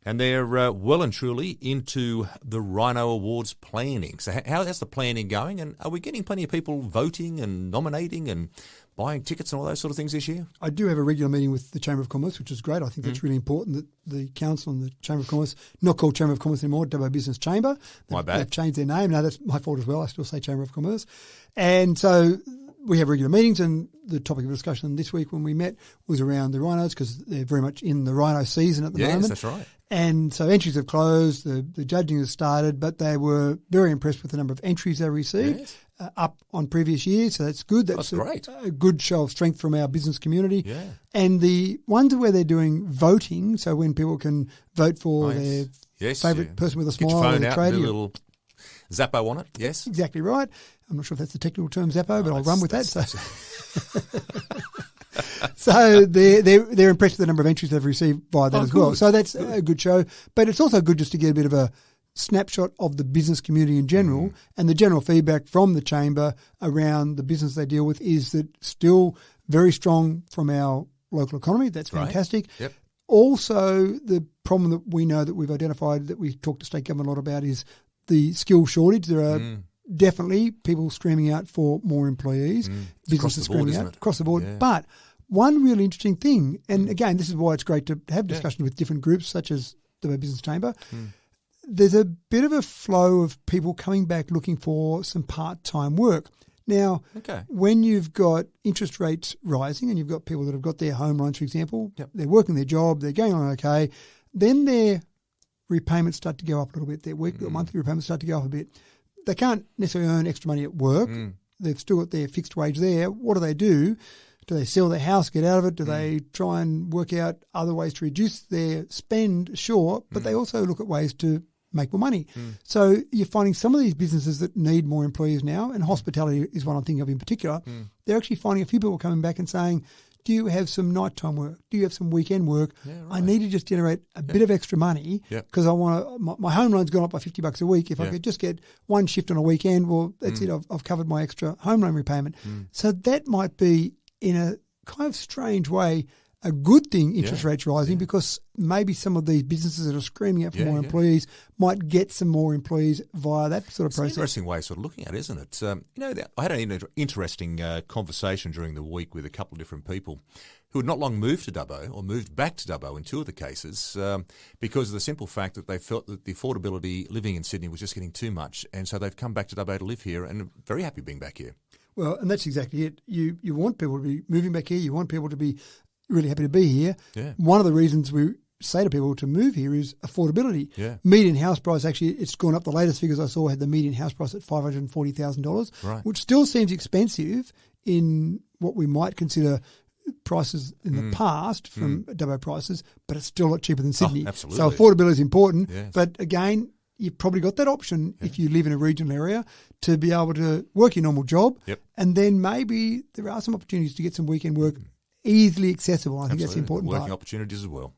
and they're well and truly into the Rhino Awards planning. So how's the planning going, and are we getting plenty of people voting and nominating and buying tickets and all those sort of things this year? I do have a regular meeting with the Chamber of Commerce, which is great. I think that's really important that the council and the Chamber of Commerce, not called Chamber of Commerce anymore, Dubbo Business Chamber. My bad. They've changed their name. No, that's my fault as well. I still say Chamber of Commerce. And so we have regular meetings, and the topic of discussion this week when we met was around the rhinos, because they're very much in the rhino season at the moment. Yes, that's right. And so entries have closed, the judging has started, but they were very impressed with the number of entries they received, up on previous years. So that's good. That's great. A good show of strength from our business community. Yeah. And the ones where they're doing voting, so when people can vote for their favourite person with a smile, get your phone or out, tradie, do a little Zappo on it. Yes, exactly right. I'm not sure if that's the technical term, Zappo, but I'll run with that. So they're impressed with the number of entries they've received by that as well. Good. So that's a good show. But it's also good just to get a bit of a snapshot of the business community in general, and the general feedback from the Chamber around the business they deal with is that still very strong from our local economy. That's fantastic. Right. Yep. Also, the problem that we know that we've identified that we talk to state government a lot about is the skill shortage. There are definitely people screaming out for more employees. Businesses screaming out across the board. Yeah. But one really interesting thing, and again, this is why it's great to have discussions with different groups such as the Business Chamber, there's a bit of a flow of people coming back looking for some part-time work. Now, when you've got interest rates rising and you've got people that have got their home loans, for example, they're working their job, they're going on okay, then their repayments start to go up a little bit. Their weekly or monthly repayments start to go up a bit. They can't necessarily earn extra money at work. They've still got their fixed wage there. What do? Do they sell their house, get out of it? Do they try and work out other ways to reduce their spend? Sure, but they also look at ways to make more money. So you're finding some of these businesses that need more employees now, and hospitality is one I'm thinking of in particular. They're actually finding a few people coming back and saying, Do you have some nighttime work? Do you have some weekend work? Yeah, right. I need to just generate a bit of extra money because I want to. My home loan's gone up by $50 a week. If I could just get one shift on a weekend, well, that's it. I've covered my extra home loan repayment. So that might be, in a kind of strange way, a good thing, interest rates rising, because maybe some of these businesses that are screaming out for more employees might get some more employees via that sort of process. It's an interesting way of sort of looking at it, isn't it? I had an interesting conversation during the week with a couple of different people who had not long moved to Dubbo or moved back to Dubbo in two of the cases because of the simple fact that they felt that the affordability living in Sydney was just getting too much, and so they've come back to Dubbo to live here and are very happy being back here. Well, and that's exactly it. You want people to be moving back here. You want people to be really happy to be here. Yeah. One of the reasons we say to people to move here is affordability. Yeah. Median house price, actually, it's gone up. The latest figures I saw had the median house price at $540,000, which still seems expensive in what we might consider prices in the past from Dubbo prices, but it's still a lot cheaper than Sydney. Oh, absolutely. So affordability is important. Yes. But again, you've probably got that option if you live in a regional area to be able to work your normal job. Yep. And then maybe there are some opportunities to get some weekend work easily accessible. I think that's the important Working part. opportunities as well.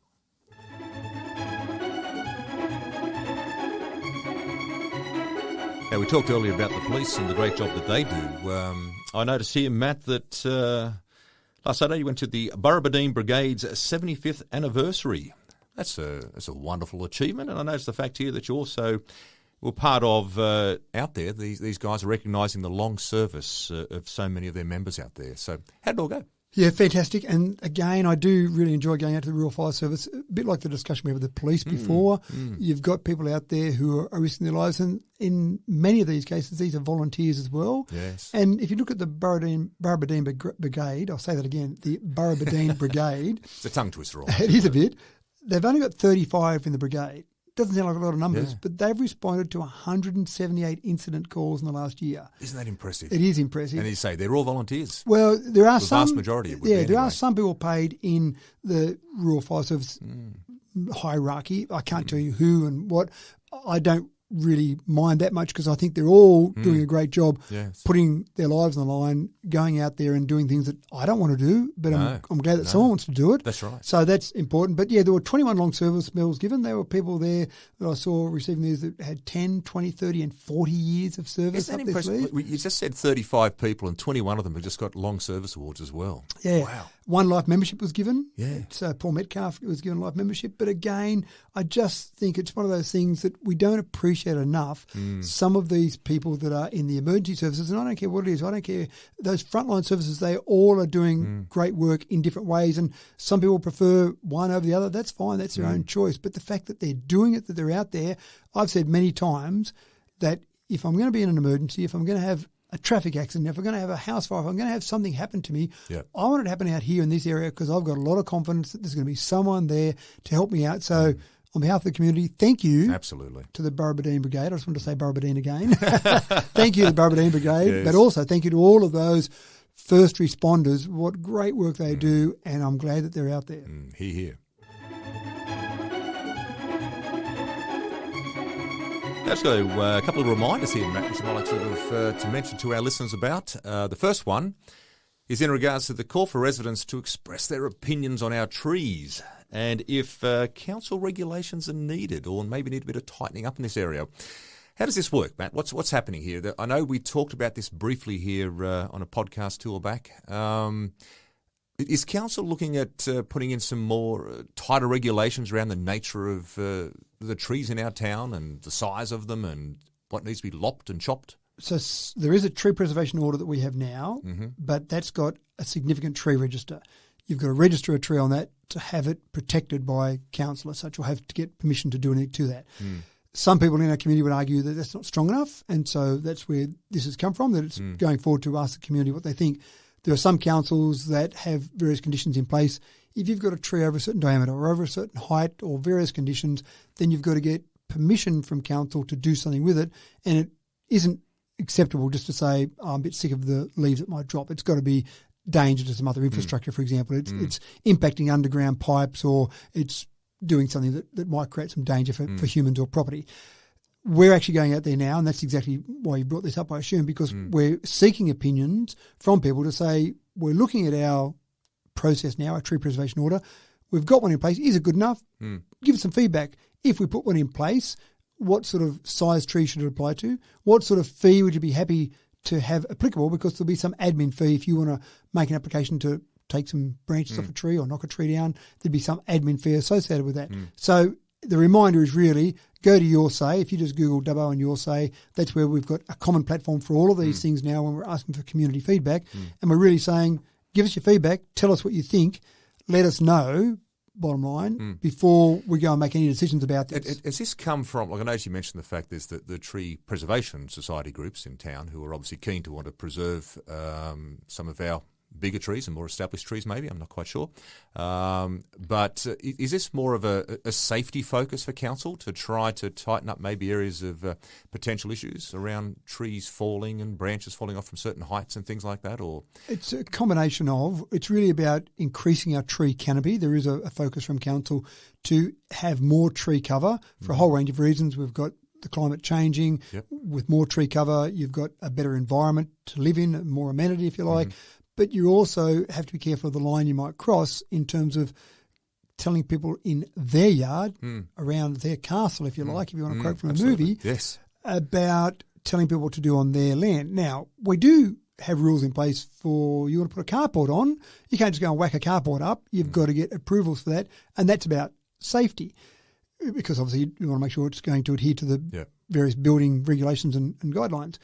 Now, we talked earlier about the police and the great job that they do. I noticed here, Matt, that last Saturday you went to the Burrabadine Brigade's 75th anniversary. That's a wonderful achievement, and I noticed the fact here that you also were part of out there. These guys are recognising the long service of so many of their members out there. So how did it all go? Yeah, fantastic. And again, I do really enjoy going out to the Rural Fire Service. A bit like the discussion we had with the police before. You've got people out there who are risking their lives, and in many of these cases, these are volunteers as well. Yes. And if you look at the Burrabadine Brigade, I'll say that again, the Burrabadine Brigade. It's a tongue twister. It is a bit. They've only got 35 in the brigade. Doesn't sound like a lot of numbers, but they've responded to 178 incident calls in the last year. Isn't that impressive? It is impressive. And you say they're all volunteers. Well, there are some. The vast majority of it would be there are some people paid in the Rural Fire Service hierarchy. I can't tell you who and what. I don't really mind that much because I think they're all doing a great job putting their lives on the line, going out there and doing things that I don't want to do, but I'm glad that someone wants to do it. That's right. So that's important. But yeah, there were 21 long service medals given. There were people there that I saw receiving these that had 10, 20, 30 and 40 years of service. Isn't that impressive? You just said 35 people and 21 of them have just got long service awards as well. Yeah. Wow. One life membership was given. Yeah. So Paul Metcalf was given life membership. But again, I just think it's one of those things that we don't appreciate enough. Some of these people that are in the emergency services, and I don't care what it is, I don't care, those frontline services, they all are doing great work in different ways. And some people prefer one over the other. That's fine. That's their own choice. But the fact that they're doing it, that they're out there, I've said many times that if I'm going to be in an emergency, if I'm going to have a traffic accident, if I'm going to have a house fire, if I'm going to have something happen to me, I want it to happen out here in this area because I've got a lot of confidence that there's going to be someone there to help me out. So on behalf of the community, thank you to the Burrabadine Brigade. I just want to say Burrabadine again. Thank you to the Burrabadine Brigade, but also thank you to all of those first responders. What great work they do, and I'm glad that they're out there. Hear. Let's go a couple of reminders here, Matt, which I'd like to mention to our listeners about. The first one is in regards to the call for residents to express their opinions on our trees and if council regulations are needed or maybe need a bit of tightening up in this area. How does this work, Matt? What's happening here? I know we talked about this briefly here on a podcast tour back. Is council looking at putting in some more tighter regulations around the nature of the trees in our town and the size of them and what needs to be lopped and chopped? So there is a tree preservation order that we have now, but that's got a significant tree register. You've got to register a tree on that to have it protected by council as such, or have to get permission to do anything to that. Some people in our community would argue that that's not strong enough, and so that's where this has come from, that it's going forward to ask the community what they think. There are some councils that have various conditions in place. If you've got a tree over a certain diameter or over a certain height or various conditions, then you've got to get permission from council to do something with it, and it isn't acceptable just to say, I'm a bit sick of the leaves that might drop. It's got to be danger to some other infrastructure, for example. It's impacting underground pipes, or it's doing something that might create some danger for humans or property. We're actually going out there now, and that's exactly why you brought this up, I assume, because we're seeking opinions from people to say, we're looking at our process now, a tree preservation order. We've got one in place. Is it good enough? Give us some feedback. If we put one in place, what sort of size tree should it apply to? What sort of fee would you be happy to have applicable? Because there'll be some admin fee if you want to make an application to take some branches off a tree or knock a tree down. There'd be some admin fee associated with that. So the reminder is really go to Your Say. If you just Google Dubbo and Your Say, that's where we've got a common platform for all of these things now when we're asking for community feedback. And we're really saying, give us your feedback, tell us what you think, let us know, bottom line, before we go and make any decisions about this. Has this come from, like I know you mentioned the fact is that the Tree Preservation Society groups in town who are obviously keen to want to preserve some of our bigger trees and more established trees maybe, I'm not quite sure. But is this more of a safety focus for council to try to tighten up maybe areas of potential issues around trees falling and branches falling off from certain heights and things like that? Or it's a combination of, it's really about increasing our tree canopy. There is a focus from council to have more tree cover for a whole range of reasons. We've got the climate changing. With more tree cover, you've got a better environment to live in, more amenity if you like. But you also have to be careful of the line you might cross in terms of telling people in their yard, around their castle, if you like, if you want to quote from a movie, about telling people what to do on their land. Now, we do have rules in place for you want to put a carport on. You can't just go and whack a carport up. You've got to get approvals for that. And that's about safety because obviously you want to make sure it's going to adhere to the various building regulations and guidelines.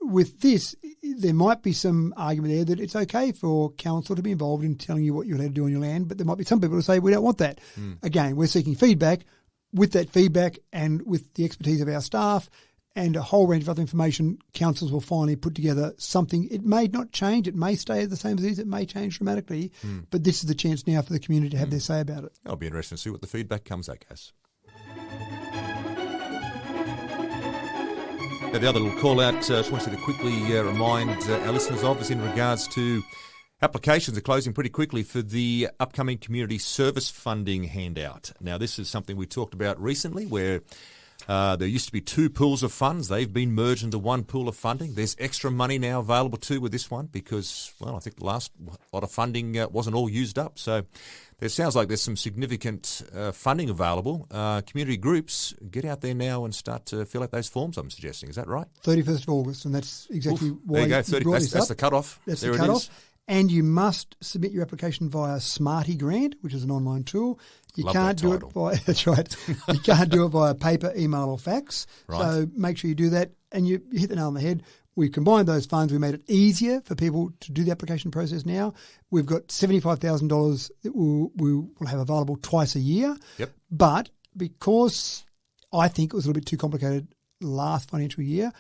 With this, there might be some argument there that it's okay for council to be involved in telling you what you're allowed to do on your land, but there might be some people who say we don't want that. Again, we're seeking feedback. With that feedback and with the expertise of our staff and a whole range of other information, councils will finally put together something. It may not change. It may stay the same as it is. It may change dramatically. But this is the chance now for the community to have their say about it. It'll be interesting to see what the feedback comes, I guess. Now, the other little call-out, just wanted to quickly remind our listeners of is in regards to applications are closing pretty quickly for the upcoming community service funding handout. Now, this is something we talked about recently where there used to be two pools of funds. They've been merged into one pool of funding. There's extra money now available too with this one because, well, I think the last lot of funding wasn't all used up. So it sounds like there's some significant funding available. Community groups, get out there now and start to fill out those forms, I'm suggesting. Is that right? 31st of August, and that's exactly why there you go. That's the cut-off. That's there the it cut-off. is. And you must submit your application via Smarty Grant, which is an online tool. You can't do it by that's right. You can't do it via paper, email, or fax. Right. So make sure you do that, and you hit the nail on the head. We've combined those funds. We made it easier for people to do the application process now. We've got $75,000 that we'll have available twice a year. Yep. But because I think it was a little bit too complicated last financial year,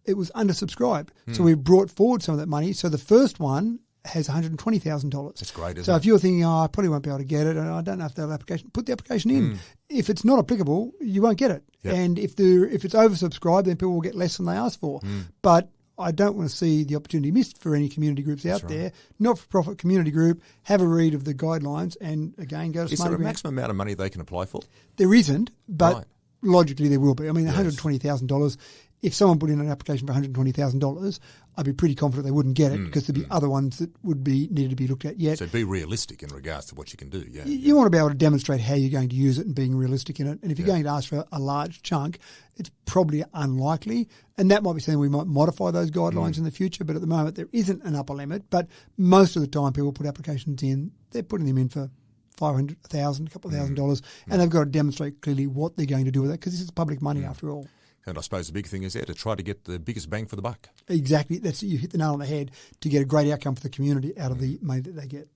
it was undersubscribed. So we brought forward some of that money. So the first one has $120,000. That's great, isn't it? So if you're thinking, I probably won't be able to get it, and I don't know if they'll application, put the application in. If it's not applicable, you won't get it. Yep. And if it's oversubscribed, then people will get less than they asked for. But I don't want to see the opportunity missed for any community groups out there. Not-for-profit community group, have a read of the guidelines and, again, go to Is there a maximum amount of money they can apply for? There isn't, but logically there will be. I mean, $120,000, if someone put in an application for $120,000, I'd be pretty confident they wouldn't get it because there'd be other ones that would be needed to be looked at yet. So be realistic in regards to what you can do. You want to be able to demonstrate how you're going to use it and being realistic in it. And if you're going to ask for a large chunk, it's probably unlikely. And that might be something we might modify those guidelines in the future. But at the moment, there isn't an upper limit. But most of the time, people put applications in, they're putting them in for $500,000, a couple of $1,000, and they've got to demonstrate clearly what they're going to do with it because this is public money after all. And I suppose the big thing is to try to get the biggest bang for the buck. Exactly. You hit the nail on the head to get a great outcome for the community out of the money that they get.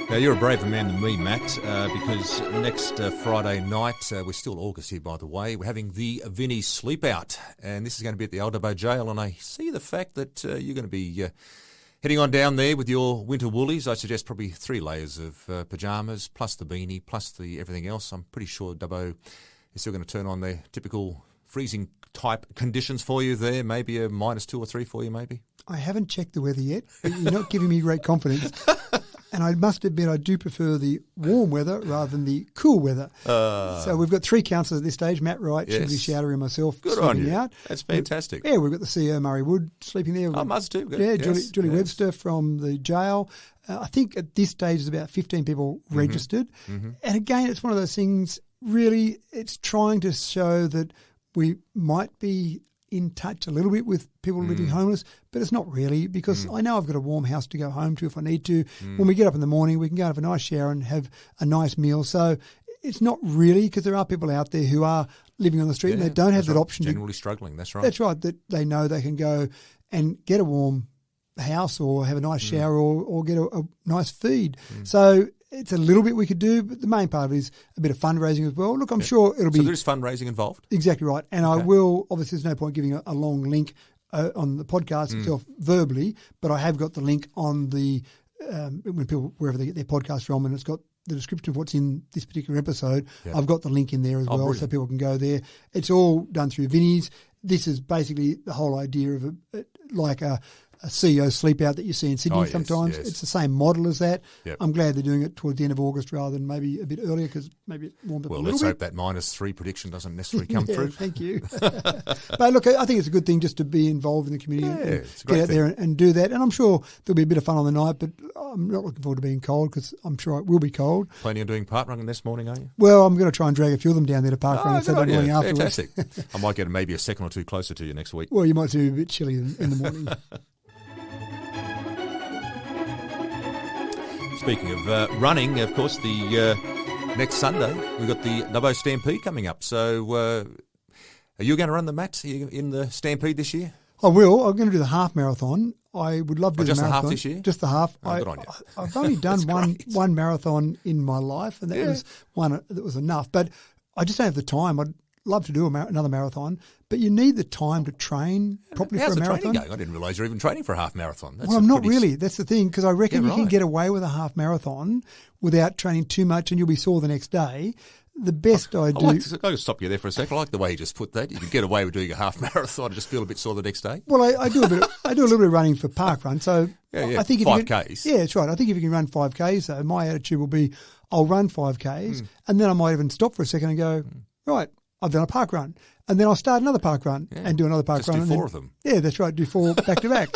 Now, you're a braver man than me, Matt, because next Friday night, we're still August here, by the way, we're having the Vinnies Sleepout, and this is going to be at the Dubbo Jail, and I see the fact that you're going to be heading on down there with your winter woolies. I suggest probably 3 layers of pyjamas, plus the beanie, plus the everything else. I'm pretty sure Dubbo is still going to turn on their typical freezing type conditions for you there, maybe a -2 or 3 for you maybe. I haven't checked the weather yet, but you're not giving me great confidence. And I must admit, I do prefer the warm weather rather than the cool weather. So we've got 3 councillors at this stage: Matt Wright, Yes. Shimley Shouter, and myself. Good on sleeping you. out. That's fantastic. We've got the CEO Murray Wood sleeping there. I must do. Good. Yeah, Yes, Julie yes. Webster from the jail. I think at this stage there's about 15 people registered. And again, it's one of those things. Really, it's trying to show that we might be in touch a little bit with people living homeless, but it's not really, because I know I've got a warm house to go home to if I need to. When we get up in the morning, we can go have a nice shower and have a nice meal. So it's not really, because there are people out there who are living on the street and they don't have that option. Generally struggling, that's right. That's right, that they know they can go and get a warm house or have a nice shower or get a nice feed. So it's a little bit we could do, but the main part of it is a bit of fundraising as well. Look, I'm sure it'll be... So there's fundraising involved? Exactly right. And I will, obviously there's no point giving a long link on the podcast itself verbally, but I have got the link on the, when people, wherever they get their podcast from, and it's got the description of what's in this particular episode. I've got the link in there as well, brilliant. so people can go there. It's all done through Vinnies. This is basically the whole idea of like a CEO Sleepout that you see in Sydney sometimes. yes. It's the same model as that. Yep. I'm glad they're doing it towards the end of August rather than maybe a bit earlier, because maybe it warmed up a little let's bit. hope that -3 prediction doesn't necessarily come through. Thank you. But look, I think it's a good thing just to be involved in the community and it's a great get out there and do that. And I'm sure there'll be a bit of fun on the night, but I'm not looking forward to being cold, because I'm sure it will be cold. Planning on doing parkrun this morning, are you? Well, I'm going to try and drag a few of them down there to park run Saturday morning afterwards. Fantastic. I might get maybe a second or two closer to you next week. Well, you might see a bit chilly in the morning. Speaking of running, of course, the next Sunday we've got the Dubbo Stampede coming up. So are you going to run the Matt in the Stampede this year? I will. I'm going to do the half marathon. I would love to do just the the half marathon. this year? Just the half. Oh, good on you. I've only done That's one marathon in my life, and that was one that was enough. But I just don't have the time. I'd love to do another marathon, but you need the time to train properly How's for a the marathon. training going? I didn't realise you're even training for a half marathon. That's Well, I'm not really. That's the thing, because I reckon you can right. get away with a half marathon without training too much, and you'll be sore the next day. The best I do. I'll just stop you there for a second. I like the way you just put that. You can get away with doing a half marathon and just feel a bit sore the next day. Well, I do a bit. I do a little bit of running for park run. So Yeah. I think if 5Ks. Yeah, that's right. I think if you can run 5Ks, though, my attitude will be, I'll run 5Ks, and then I might even stop for a second and go, right, I've done a park run, and then I'll start another park run and do another park Just run. do and 4 of them. Yeah, that's right. Do 4 back to back.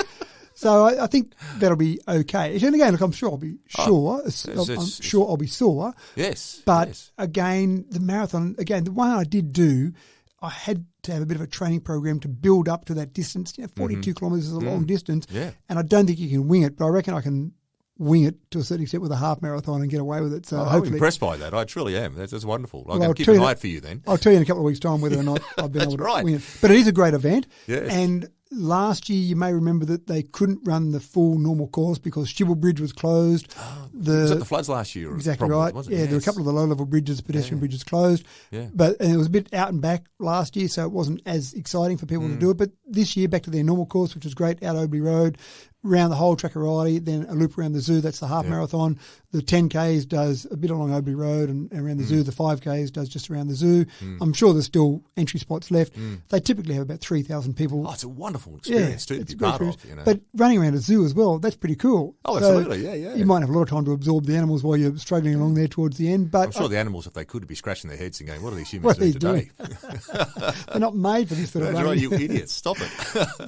So I think that'll be okay. And again, look, I'm sure I'll be sure. I'm sure I'll be sore. Yes. But yes. again, the marathon, the one I did do, I had to have a bit of a training program to build up to that distance. 42 kilometres is a long distance. Yeah. And I don't think you can wing it, but I reckon I can wing it to a certain extent with a half marathon and get away with it. So I'm hopefully. impressed by that. I truly am. That's wonderful. I'm Well, going I'll to keep tell an you eye that- out for you then. I'll tell you in a couple of weeks' time whether or not I've been able to win it. But it is a great event. Yes. And last year, you may remember that they couldn't run the full normal course because Shibble Bridge was closed. Was that the floods last year? Exactly Probably, right. wasn't it? Yeah, there were a couple of the low-level bridges, pedestrian bridges closed. Yeah. And it was a bit out and back last year, so it wasn't as exciting for people to do it. But this year, back to their normal course, which was great, out Obley Road, round the whole Trackarati, then a loop around the zoo. That's the half marathon. The 10Ks does a bit along Obley Road and around the zoo. The 5Ks does just around the zoo. I'm sure there's still entry spots left. They typically have about 3,000 people. Oh, it's a wonderful experience too to it's be a great part experience. of. You know. But running around a zoo as well, that's pretty cool. Oh, So absolutely. Yeah. You might have a lot of time to absorb the animals while you're struggling along there towards the end. But I'm sure the animals, if they could, would be scratching their heads and going, "What are these What humans are they doing today?" they're not made for this sort of That's running. right, you idiots! Stop it.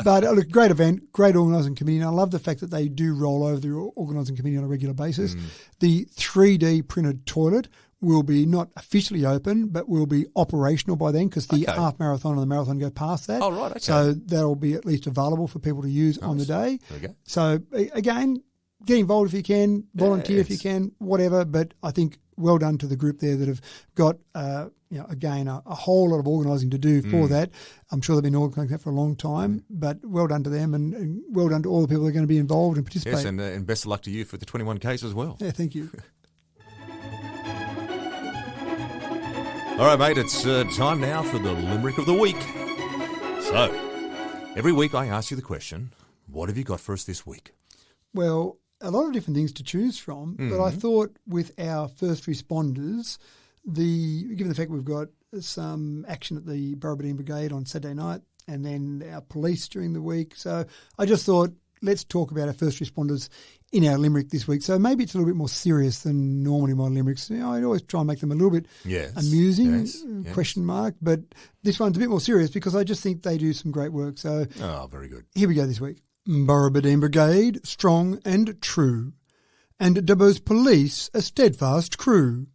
But look, great event, great organising committee. And I love the fact that they do roll over the organising committee on a regular basis. The 3D printed toilet will be not officially open, but will be operational by then because the half marathon and the marathon go past that. Oh, right, okay. So that'll be at least available for people to use on the day. There we go. So again, get involved if you can, volunteer if you can, whatever. But I think well done to the group there that have got, again, a whole lot of organising to do for that. I'm sure they've been organising that for a long time, but well done to them and well done to all the people that are going to be involved and participate. Yes, and best of luck to you for the 21Ks as well. Yeah, thank you. All right, mate, it's time now for the Limerick of the Week. So, every week I ask you the question, what have you got for us this week? Well, a lot of different things to choose from, but I thought with our first responders, given the fact we've got some action at the Burrabadine Brigade on Saturday night and then our police during the week, so I just thought let's talk about our first responders in our limerick this week. So maybe it's a little bit more serious than normally my limericks. You know, I always try and make them a little bit amusing, question mark. But this one's a bit more serious because I just think they do some great work. So, very good. Here we go this week. Burrabadine Brigade, strong and true. And Dubbo's police, a steadfast crew.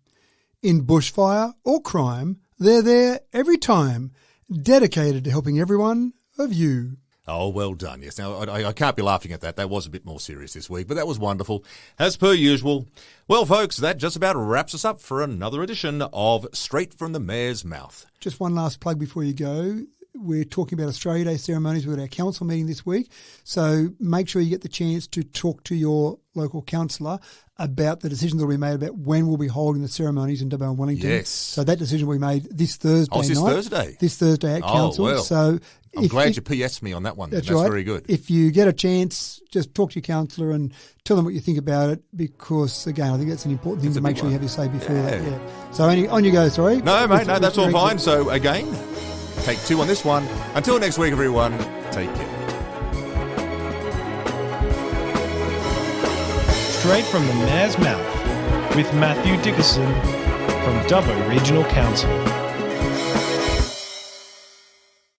In bushfire or crime, they're there every time, dedicated to helping everyone of you. Oh, well done. Yes. Now, I can't be laughing at that. That was a bit more serious this week, but that was wonderful, as per usual. Well, folks, that just about wraps us up for another edition of Straight from the Mayor's Mouth. Just one last plug before you go. We're talking about Australia Day ceremonies. We've got our council meeting this week. So make sure you get the chance to talk to your local councillor about the decisions that will be made about when we'll be holding the ceremonies in Dubbo and Wellington. Yes. So that decision will be made this Thursday night. Thursday? This Thursday at council. Well. So I'm glad you PS'd me on that one. That's right. very good. If you get a chance, just talk to your councillor and tell them what you think about it because, again, I think that's an important thing to make sure you have your say before that. Yeah. So on you go, sorry. No, mate, no, that's all fine. So, again, take 2 on this one. Until next week, everyone, take care. Straight from the Mayor's Mouth with Matthew Dickerson from Dubbo Regional Council.